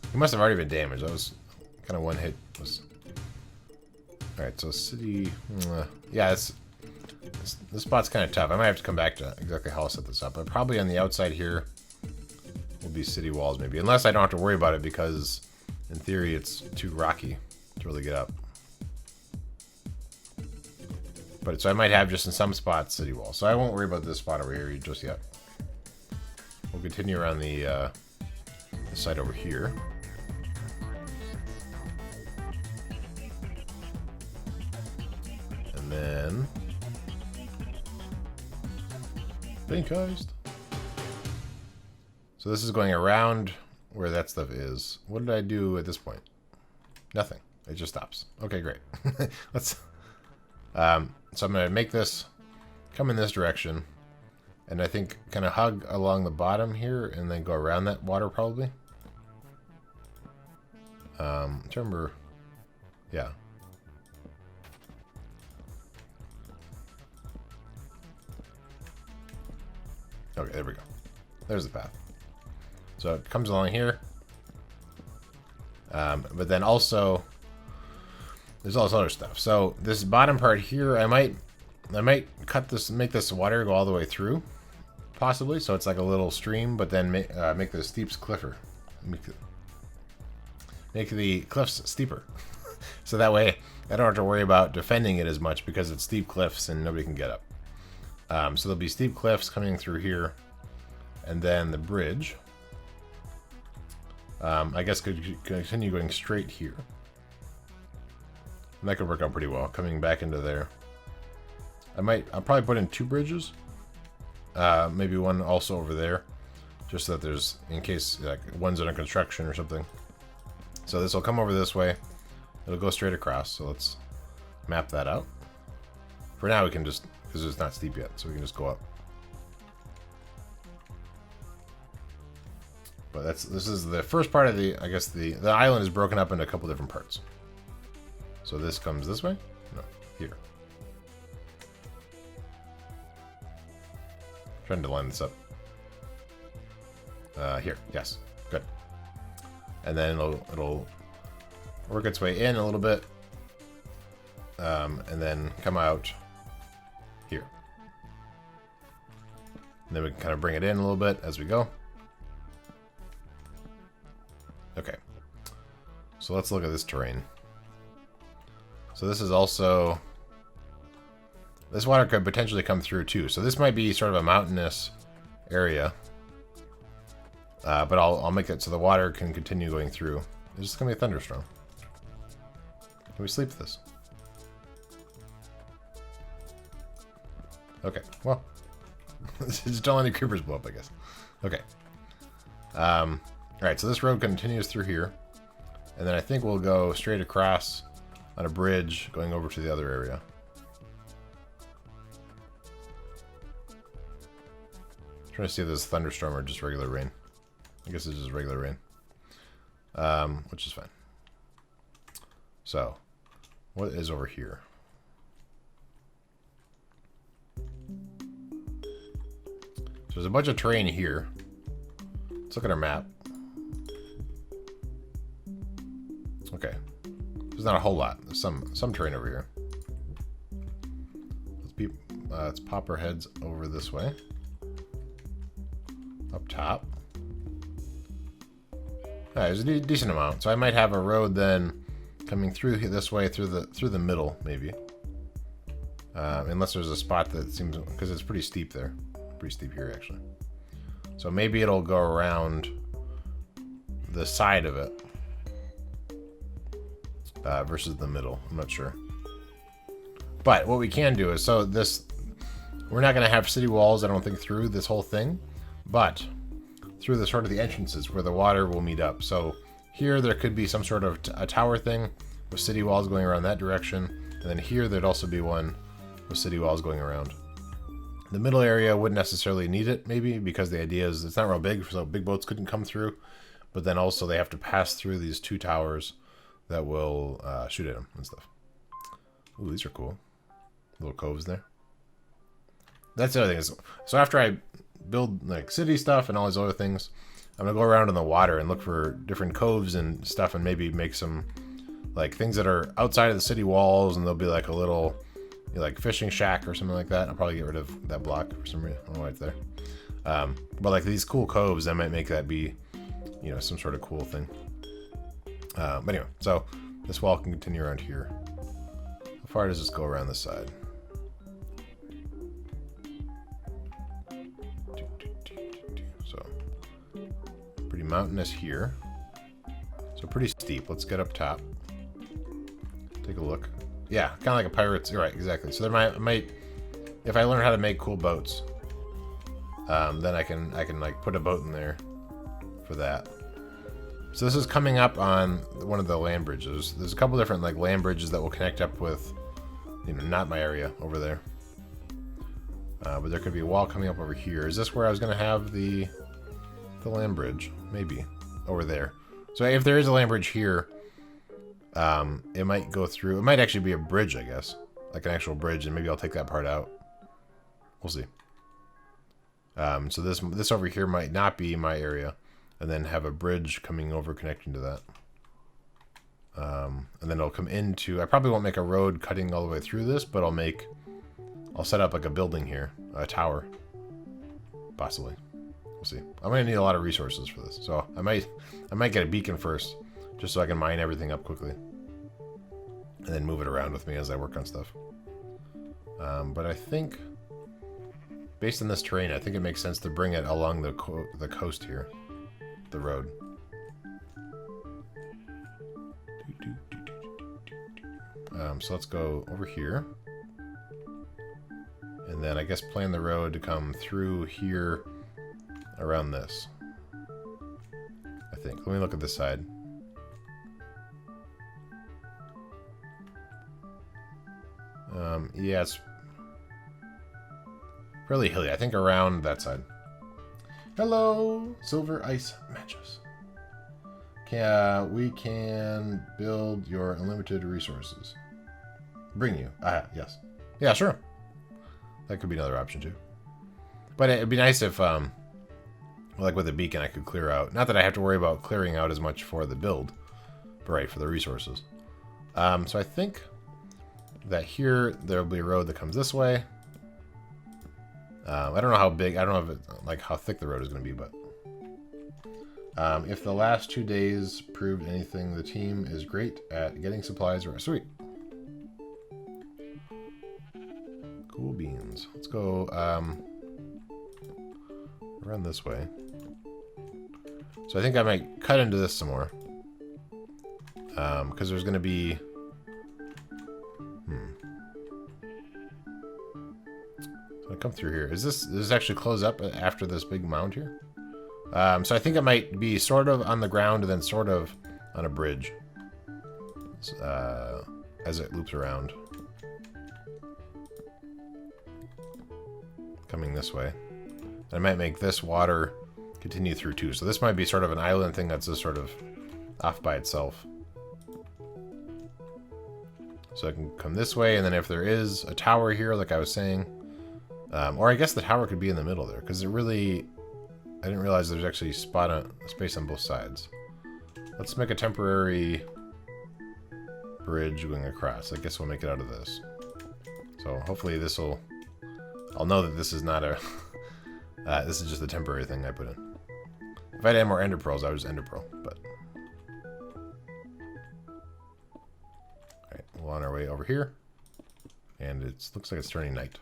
It must have already been damaged. That was kind of one hit. Alright, so city... yeah, this spot's kind of tough. I might have to come back to exactly how I'll set this up. But probably on the outside here will be city walls, maybe. Unless I don't have to worry about it because, in theory, it's too rocky to really get up. But so I might have just in some spots city walls. So I won't worry about this spot over here just yet. We'll continue around the side over here. And then... Pinkized. So this is going around where that stuff is. What did I do at this point? Nothing. It just stops. Okay, great. Let's... so I'm going to make this come in this direction. And I think kind of hug along the bottom here and then go around that water probably. Remember... Yeah. Okay, there we go. There's the path. So it comes along here. But then also... There's all this other stuff. So this bottom part here, I might cut this, make this water go all the way through, possibly. So it's like a little stream, but then make the steeps cliffer. Make the cliffs steeper. So that way I don't have to worry about defending it as much because it's steep cliffs and nobody can get up. So there'll be steep cliffs coming through here, and then the bridge. I guess could continue going straight here. And that could work out pretty well, coming back into there. I'll probably put in 2 bridges. Maybe one also over there. Just so that there's, in case, like, one's under construction or something. So this will come over this way. It'll go straight across, so let's map that out. For now we can just, because it's not steep yet, so we can just go up. But this is the first part of the, I guess the island is broken up into a couple different parts. So this comes this way? No, here. Trying to line this up. Here, yes, good. And then it'll work its way in a little bit, and then come out here. And then we can kind of bring it in a little bit as we go. Okay, so let's look at this terrain. So this is also... This water could potentially come through too. So this might be sort of a mountainous area. But I'll make it so the water can continue going through. There's just going to be a thunderstorm. Can we sleep this? Okay, well. Just don't let any creepers blow up, I guess. Okay. Alright, so this road continues through here. And then I think we'll go straight across on a bridge going over to the other area. I'm trying to see if this is thunderstorm or just regular rain. I guess it's just regular rain. Which is fine. So, what is over here? So there's a bunch of terrain here. Let's look at our map. Okay. There's not a whole lot. There's some terrain over here. Let's pop our heads over this way. Up top. There's a decent amount. So I might have a road then coming through this way through the middle, maybe. Unless there's a spot that seems, because it's pretty steep there. Pretty steep here, actually. So maybe it'll go around the side of it versus the middle. I'm not sure. But what we can do is, so this, we're not going to have city walls, I don't think, through this whole thing, but through the sort of the entrances where the water will meet up. So Here there could be some sort of a tower thing with city walls going around that direction. And then here there'd also be one with city walls going around. The middle area wouldn't necessarily need it, maybe, because the idea is it's not real big, so big boats couldn't come through. But then also they have to pass through these 2 towers that will shoot at them and stuff. Ooh, these are cool. Little coves there. That's the other thing. So after I build like city stuff and all these other things, I'm going to go around in the water and look for different coves and stuff and maybe make some like things that are outside of the city walls, and there'll be like a little like fishing shack or something like that. I'll probably get rid of that block for some reason. I don't know why it's there. But like these cool coves, I might make that be, you know, some sort of cool thing. But anyway, so this wall can continue around here. How far does this go around this side? So pretty mountainous here. So pretty steep. Let's get up top. Take a look. Yeah, kind of like a pirate's. You're right, exactly. So there might, if I learn how to make cool boats, then I can like put a boat in there for that. So this is coming up on one of the land bridges. There's a couple different like land bridges that will connect up with, you know, not my area over there. But there could be a wall coming up over here. Is this where I was going to have the land bridge? Maybe over there. So if there is a land bridge here, it might go through. It might actually be a bridge, I guess, like an actual bridge, and maybe I'll take that part out. We'll see. So this over here might not be my area, and then have a bridge coming over connecting to that. And then it'll come into. I probably won't make a road cutting all the way through this, but I'll set up like a building here, a tower, possibly. We'll see. I'm gonna need a lot of resources for this, so I might get a beacon first, just so I can mine everything up quickly, and then move it around with me as I work on stuff. But I think, based on this terrain, I think it makes sense to bring it along the coast here, the road. So let's go over here. And then I guess plan the road to come through here around this. I think. Let me look at this side. Yeah, it's fairly hilly. I think around that side. Hello, silver ice matches. We can build your unlimited resources. Bring you. Yes. Yeah, sure. That could be another option too. But it'd be nice if, like with a beacon, I could clear out. Not that I have to worry about clearing out as much for the build, but right, for the resources. So I think that here there'll be a road that comes this way. I don't know how big. I don't know if like how thick the road is going to be, but if the last 2 days proved anything, the team is great at getting supplies. Sweet. Cool beans. Let's go around this way. So I think I might cut into this some more. Because there's going to be... So I come through here. Does this actually close up after this big mound here? So I think it might be sort of on the ground and then sort of on a bridge. As it loops around. Coming this way. I might make this water continue through too. So this might be sort of an island thing that's just sort of off by itself. So I can come this way, and then if there is a tower here, like I was saying, or I guess the tower could be in the middle there, because I didn't realize there's actually space on both sides. Let's make a temporary bridge going across. I guess we'll make it out of this. So hopefully I'll know that this is not a... this is just a temporary thing I put in. If I had more ender pearls, I would just ender pearl, but... Alright, we're on our way over here. And it looks like it's turning night.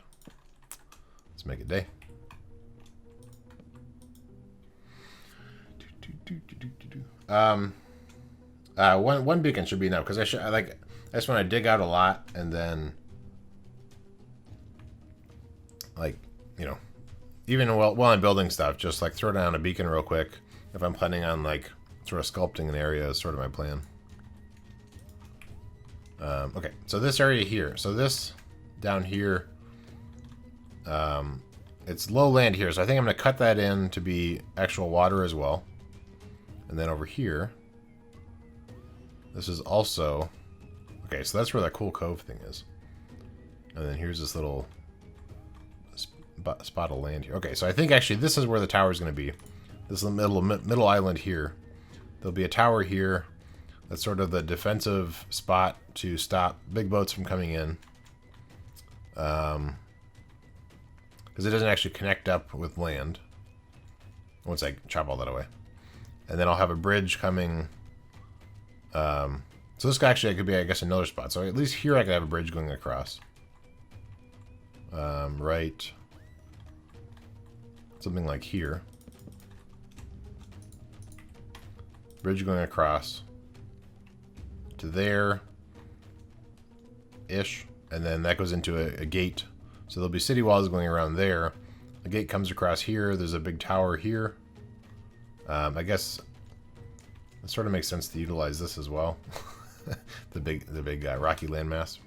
Let's make it day. One beacon should be enough, because I just want to dig out a lot, and then... like, you know, even while I'm building stuff, just like throw down a beacon real quick if I'm planning on like sort of sculpting an area is sort of my plan. Okay, so this area here. So this down here, it's low land here. So I think I'm going to cut that in to be actual water as well. And then over here, this is also... Okay, so that's where that cool cove thing is. And then here's this little spot of land here. Okay, so I think actually this is where the tower is going to be. This is the middle island here. There'll be a tower here. That's sort of the defensive spot to stop big boats from coming in. Because it doesn't actually connect up with land once I chop all that away. And then I'll have a bridge coming. So this actually could be, I guess, another spot. So at least here I could have a bridge going across. Right. Something like here. Bridge going across to there-ish. And then that goes into a gate. So there'll be city walls going around there. The gate comes across here. There's a big tower here. I guess it sort of makes sense to utilize this as well. the big rocky landmass.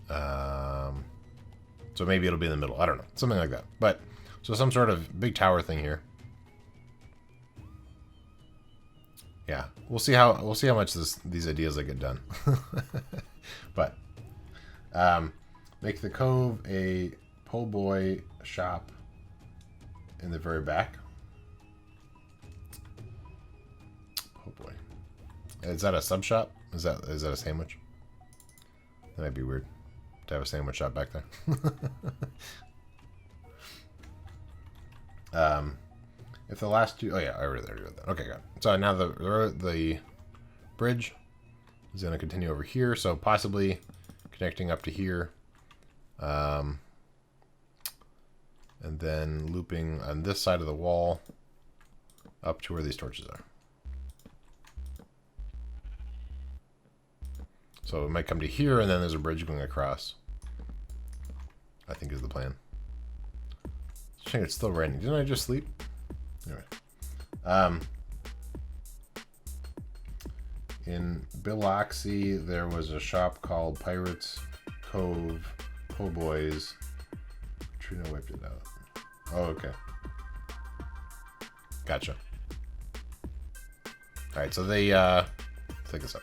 So maybe it'll be in the middle. I don't know, something like that. But so some sort of big tower thing here. Yeah, we'll see how much these ideas I get done. But make the cove a po' boy shop in the very back. Oh boy, is that a sub shop? Is that a sandwich? That might be weird to have a sandwich shop back there. If the last two, oh yeah, I already read that. Okay, got it. So now the bridge is going to continue over here, so possibly connecting up to here, and then looping on this side of the wall up to where these torches are. So it might come to here, and then there's a bridge going across. I think is the plan. I think it's still raining. Didn't I just sleep? Anyway. In Biloxi, there was a shop called Pirates Cove Po' Boys. Trina wiped it out. Oh, okay. Gotcha. Alright, so they, take this up.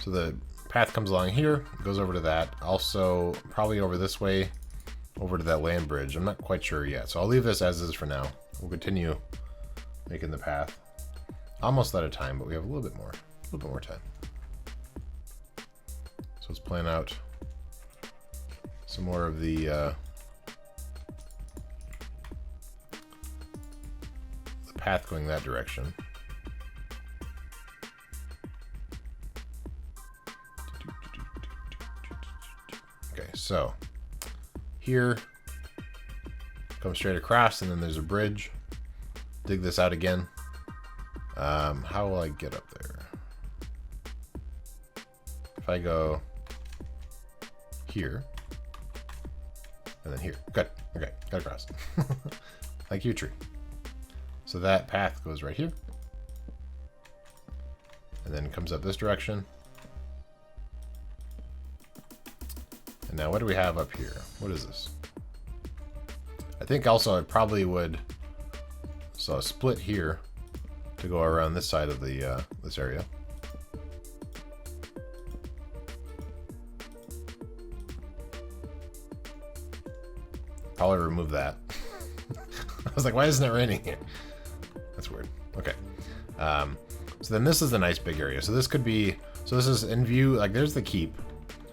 So the path comes along here, goes over to that. Also, probably over this way, over to that land bridge. I'm not quite sure yet. So I'll leave this as is for now. We'll continue making the path. Almost out of time, but we have a little bit more time. So let's plan out some more of the path going that direction. Okay, so here, come straight across, and then there's a bridge. Dig this out again. How will I get up there? If I go here, and then here. Good. Okay, got across. Thank you, tree. So that path goes right here. And then comes up this direction. And now what do we have up here? What is this? I think also I probably would... So a split here to go around this side of the this area. Probably remove that. I was like, why isn't it raining here? That's weird. Okay. So then this is the nice big area. So this could be... So this is in view... Like, there's the keep.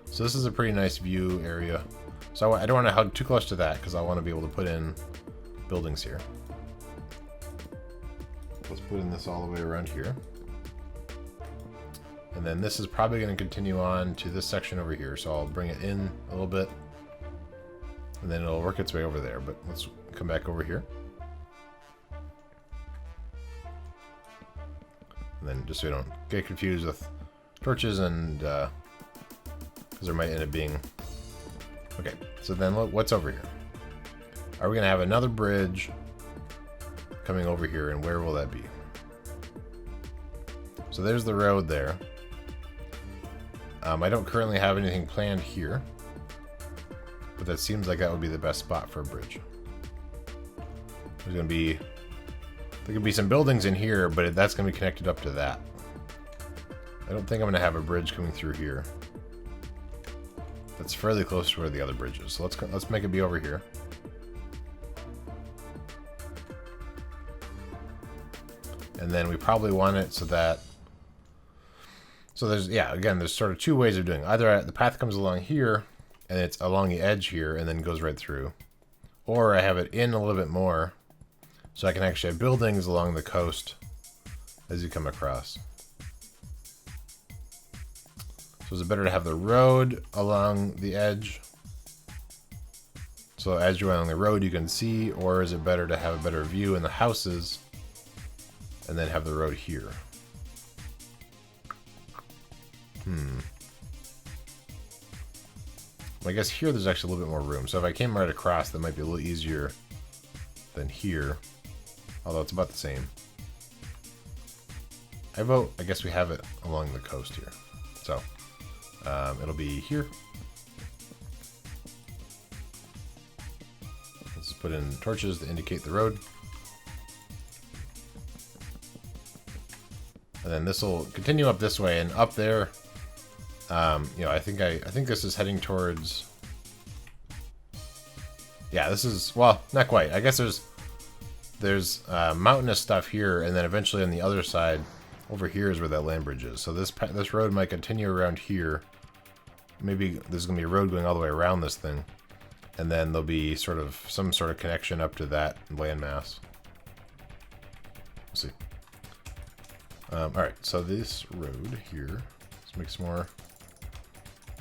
So this is a pretty nice view area. So I don't want to hug too close to that because I want to be able to put in buildings here. Let's put in this all the way around here. And then this is probably going to continue on to this section over here. So I'll bring it in a little bit. And then it'll work its way over there. But let's come back over here. And then just so you don't get confused with torches and... because there might end up being... Okay, so then what's over here? Are we going to have another bridge coming over here, and where will that be? So there's the road there. I don't currently have anything planned here, but that seems like that would be the best spot for a bridge. There could be some buildings in here, but that's going to be connected up to that. I don't think I'm going to have a bridge coming through here. That's fairly close to where the other bridge is. So let's make it be over here. And then we probably want it so that... So there's, yeah, again, there's sort of two ways of doing it. Either the path comes along here, and it's along the edge here, and then goes right through. Or I have it in a little bit more, so I can actually have buildings along the coast as you come across. So is it better to have the road along the edge? So as you're along the road, you can see, or is it better to have a better view in the houses and then have the road here? Well, I guess here there's actually a little bit more room. So if I came right across, that might be a little easier than here. Although it's about the same. I guess we have it along the coast here. So it'll be here. Let's put in torches to indicate the road. And then this will continue up this way, and up there, you know, I think this is heading towards. Yeah, this is, well, not quite. I guess there's mountainous stuff here, and then eventually on the other side, over here is where that land bridge is. So this road might continue around here. Maybe there's gonna be a road going all the way around this thing, and then there'll be some sort of connection up to that landmass. We'll see. All right, so this road here. Let's make some more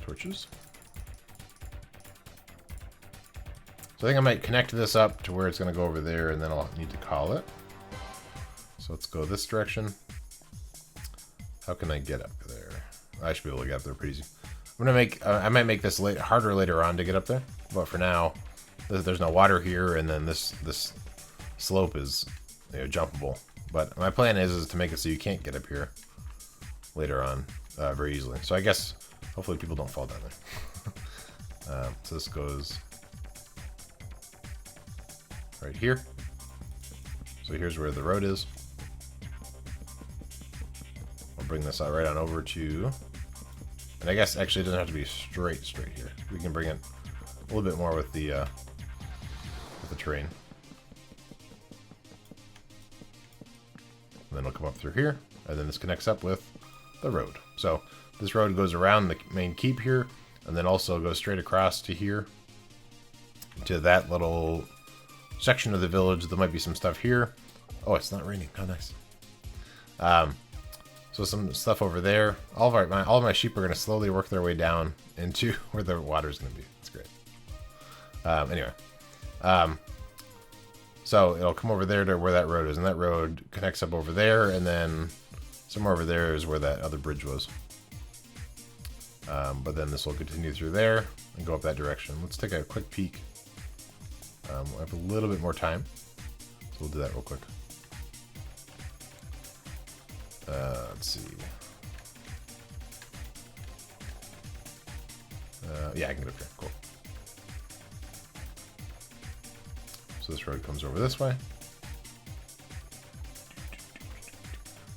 torches. So I think I might connect this up to where it's going to go over there, and then I'll need to call it. So let's go this direction. How can I get up there? I should be able to get up there pretty easy. I'm gonna I might make this harder later on to get up there, but for now, there's no water here, and then this slope is, you know, jumpable. But my plan is to make it so you can't get up here later on very easily. So I guess hopefully people don't fall down there. So this goes right here. So here's where the road is. I'll bring this out right on over to, and I guess actually it doesn't have to be straight here. We can bring it a little bit more with the terrain. And then it'll come up through here, and then this connects up with the road. So this road goes around the main keep here, and then also goes straight across to here, to that little section of the village. There might be some stuff here. Oh, it's not raining. How nice. So some stuff over there. All of my sheep are going to slowly work their way down into where the water's going to be. It's great. Anyway. So it'll come over there to where that road is, and that road connects up over there, and then somewhere over there is where that other bridge was. But then this will continue through there and go up that direction. Let's take a quick peek. We'll have a little bit more time, so we'll do that real quick. Let's see. Yeah, I can get up here. Cool. So this road comes over this way.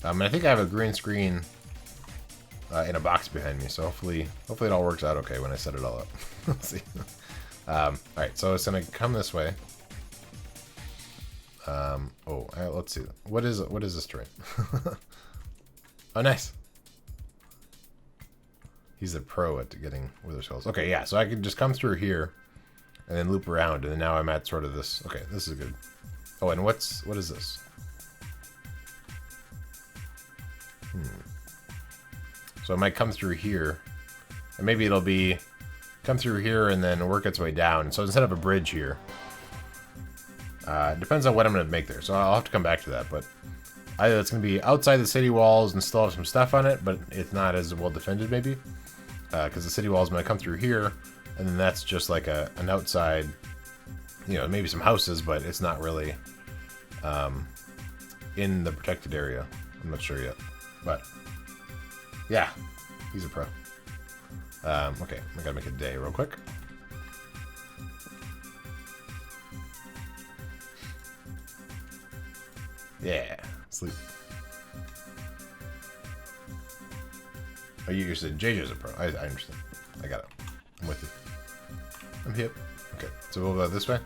And I think I have a green screen in a box behind me, so hopefully it all works out okay when I set it all up. Let's see. Alright, so it's gonna come this way. Let's see. What is this terrain? Oh, nice. He's a pro at getting wither skulls. Okay, yeah, so I can just come through here and then loop around, and then now I'm at sort of this. Okay, this is good. Oh, and what is this? So it might come through here, and maybe it'll be come through here and then work its way down. So instead of a bridge here, it depends on what I'm going to make there. So I'll have to come back to that, but either it's going to be outside the city walls and still have some stuff on it, but it's not as well defended maybe, because the city walls going to come through here, and then that's just like an outside, you know, maybe some houses, but it's not really in the protected area. I'm not sure yet, but yeah, he's a pro. Okay, I gotta make a day real quick. Yeah, sleep. Oh, you said JJ's a pro. I understand. I got it. I'm with you. I'm hip. Okay, so we'll go this way.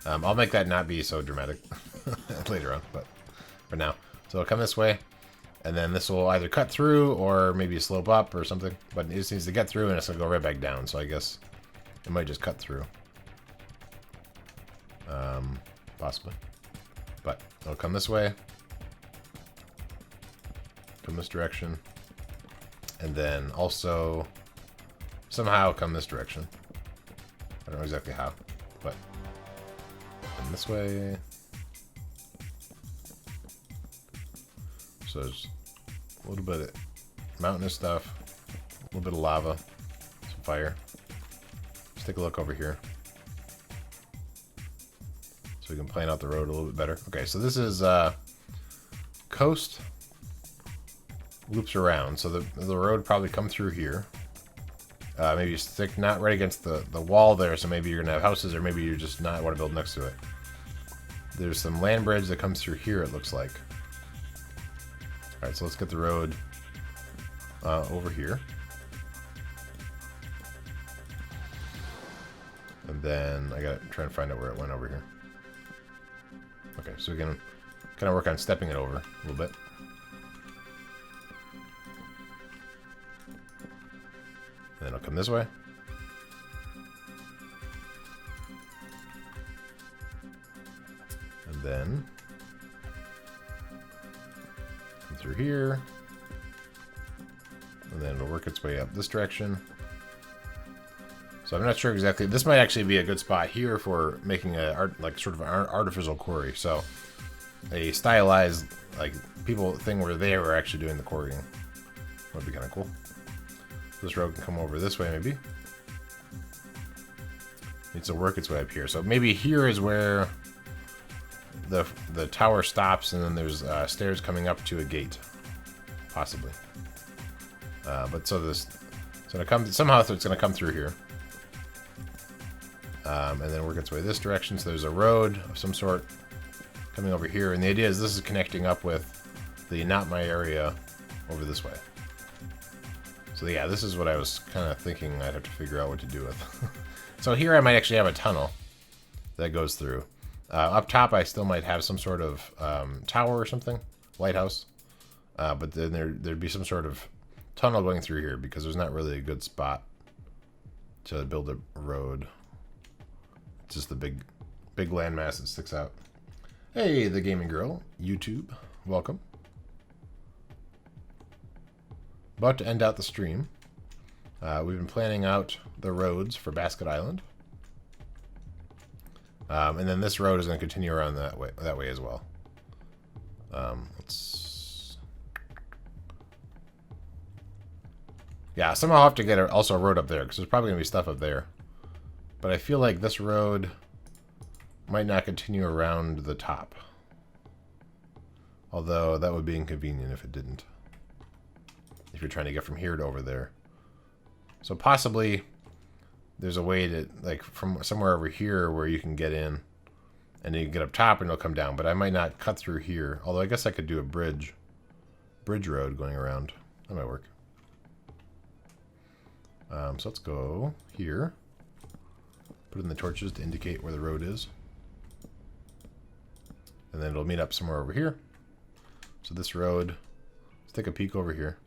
I'll make that not be so dramatic later on, but for now. So I'll come this way, and then this will either cut through or maybe slope up or something. But it just needs to get through, and it's gonna go right back down. So I guess it might just cut through. Possibly. But it'll come this way. Come this direction. And then also somehow come this direction. I don't know exactly how, but come this way. So there's a little bit of mountainous stuff, a little bit of lava, some fire. Let's take a look over here. So we can plan out the road a little bit better. Okay, so this is coast loops around, so the road probably come through here. Maybe you stick not right against the wall there, so maybe you're gonna have houses, or maybe you just not want to build next to it. There's some land bridge that comes through here, it looks like. Alright, so let's get the road over here. And then I gotta try and find out where it went over here. Okay, so we can kind of work on stepping it over a little bit. And then I'll come this way. And then come through here. And then it'll work its way up this direction. So I'm not sure exactly. This might actually be a good spot here for making a like sort of an artificial quarry. So a stylized like people thing where they were actually doing the quarrying. Would be kind of cool. This road can come over this way, maybe. Needs to work its way up here. So maybe here is where the tower stops, and then there's stairs coming up to a gate, possibly. But so this, it's gonna come somehow. It's gonna come through here, and then work its way this direction. So there's a road of some sort coming over here, and the idea is this is connecting up with the not my area over this way. So yeah, this is what I was kind of thinking I'd have to figure out what to do with. So here I might actually have a tunnel that goes through. Up top I still might have some sort of tower or something, lighthouse. But then there'd be some sort of tunnel going through here because there's not really a good spot to build a road. It's just the big landmass that sticks out. Hey, the gaming girl, YouTube, welcome. About to end out the stream. We've been planning out the roads for Basket Island. And then this road is going to continue around that way as well. Yeah, somehow I'll have to get also a road up there, because there's probably going to be stuff up there. But I feel like this road might not continue around the top. Although that would be inconvenient if it didn't. If you're trying to get from here to over there. So possibly there's a way to, like, from somewhere over here where you can get in and you can get up top and it'll come down. But I might not cut through here. Although I guess I could do a bridge road going around. That might work. So let's go here. Put in the torches to indicate where the road is. And then it'll meet up somewhere over here. So this road, let's take a peek over here.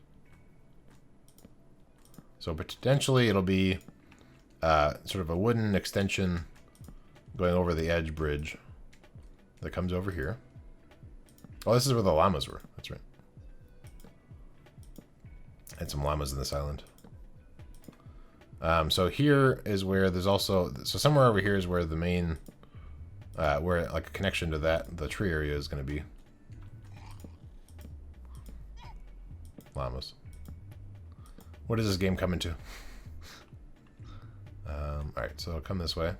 So potentially it'll be sort of a wooden extension going over the edge bridge that comes over here. Oh, this is where the llamas were. That's right. Had some llamas in this island. So here is where there's also, so somewhere over here is where the main, where like a connection to the tree area is going to be. Llamas. What is this game coming to? Alright, so I'll come this way.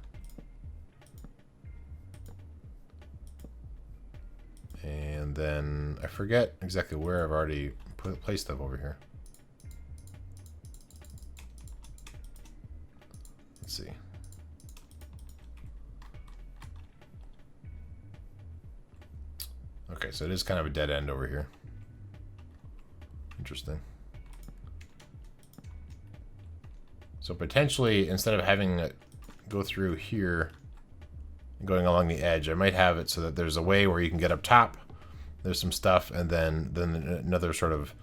And And then I forget exactly where I've already placed stuff over here. Let's see. Okay, so it is kind of a dead end over here. Interesting. So potentially, instead of having it go through here and going along the edge, I might have it so that there's a way where you can get up top, there's some stuff, and then another sort of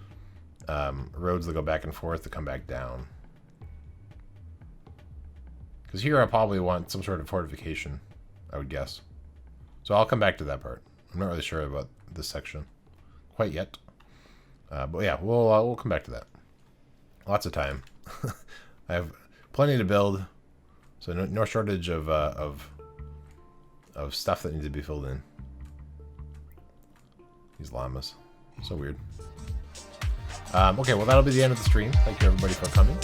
roads that go back and forth to come back down. Because here I probably want some sort of fortification, I would guess. So I'll come back to that part. I'm not really sure about this section quite yet. But yeah, we'll come back to that. Lots of time. I have plenty to build, so no shortage of stuff that needs to be filled in. These llamas, so weird. Okay, well that'll be the end of the stream. Thank you everybody for coming.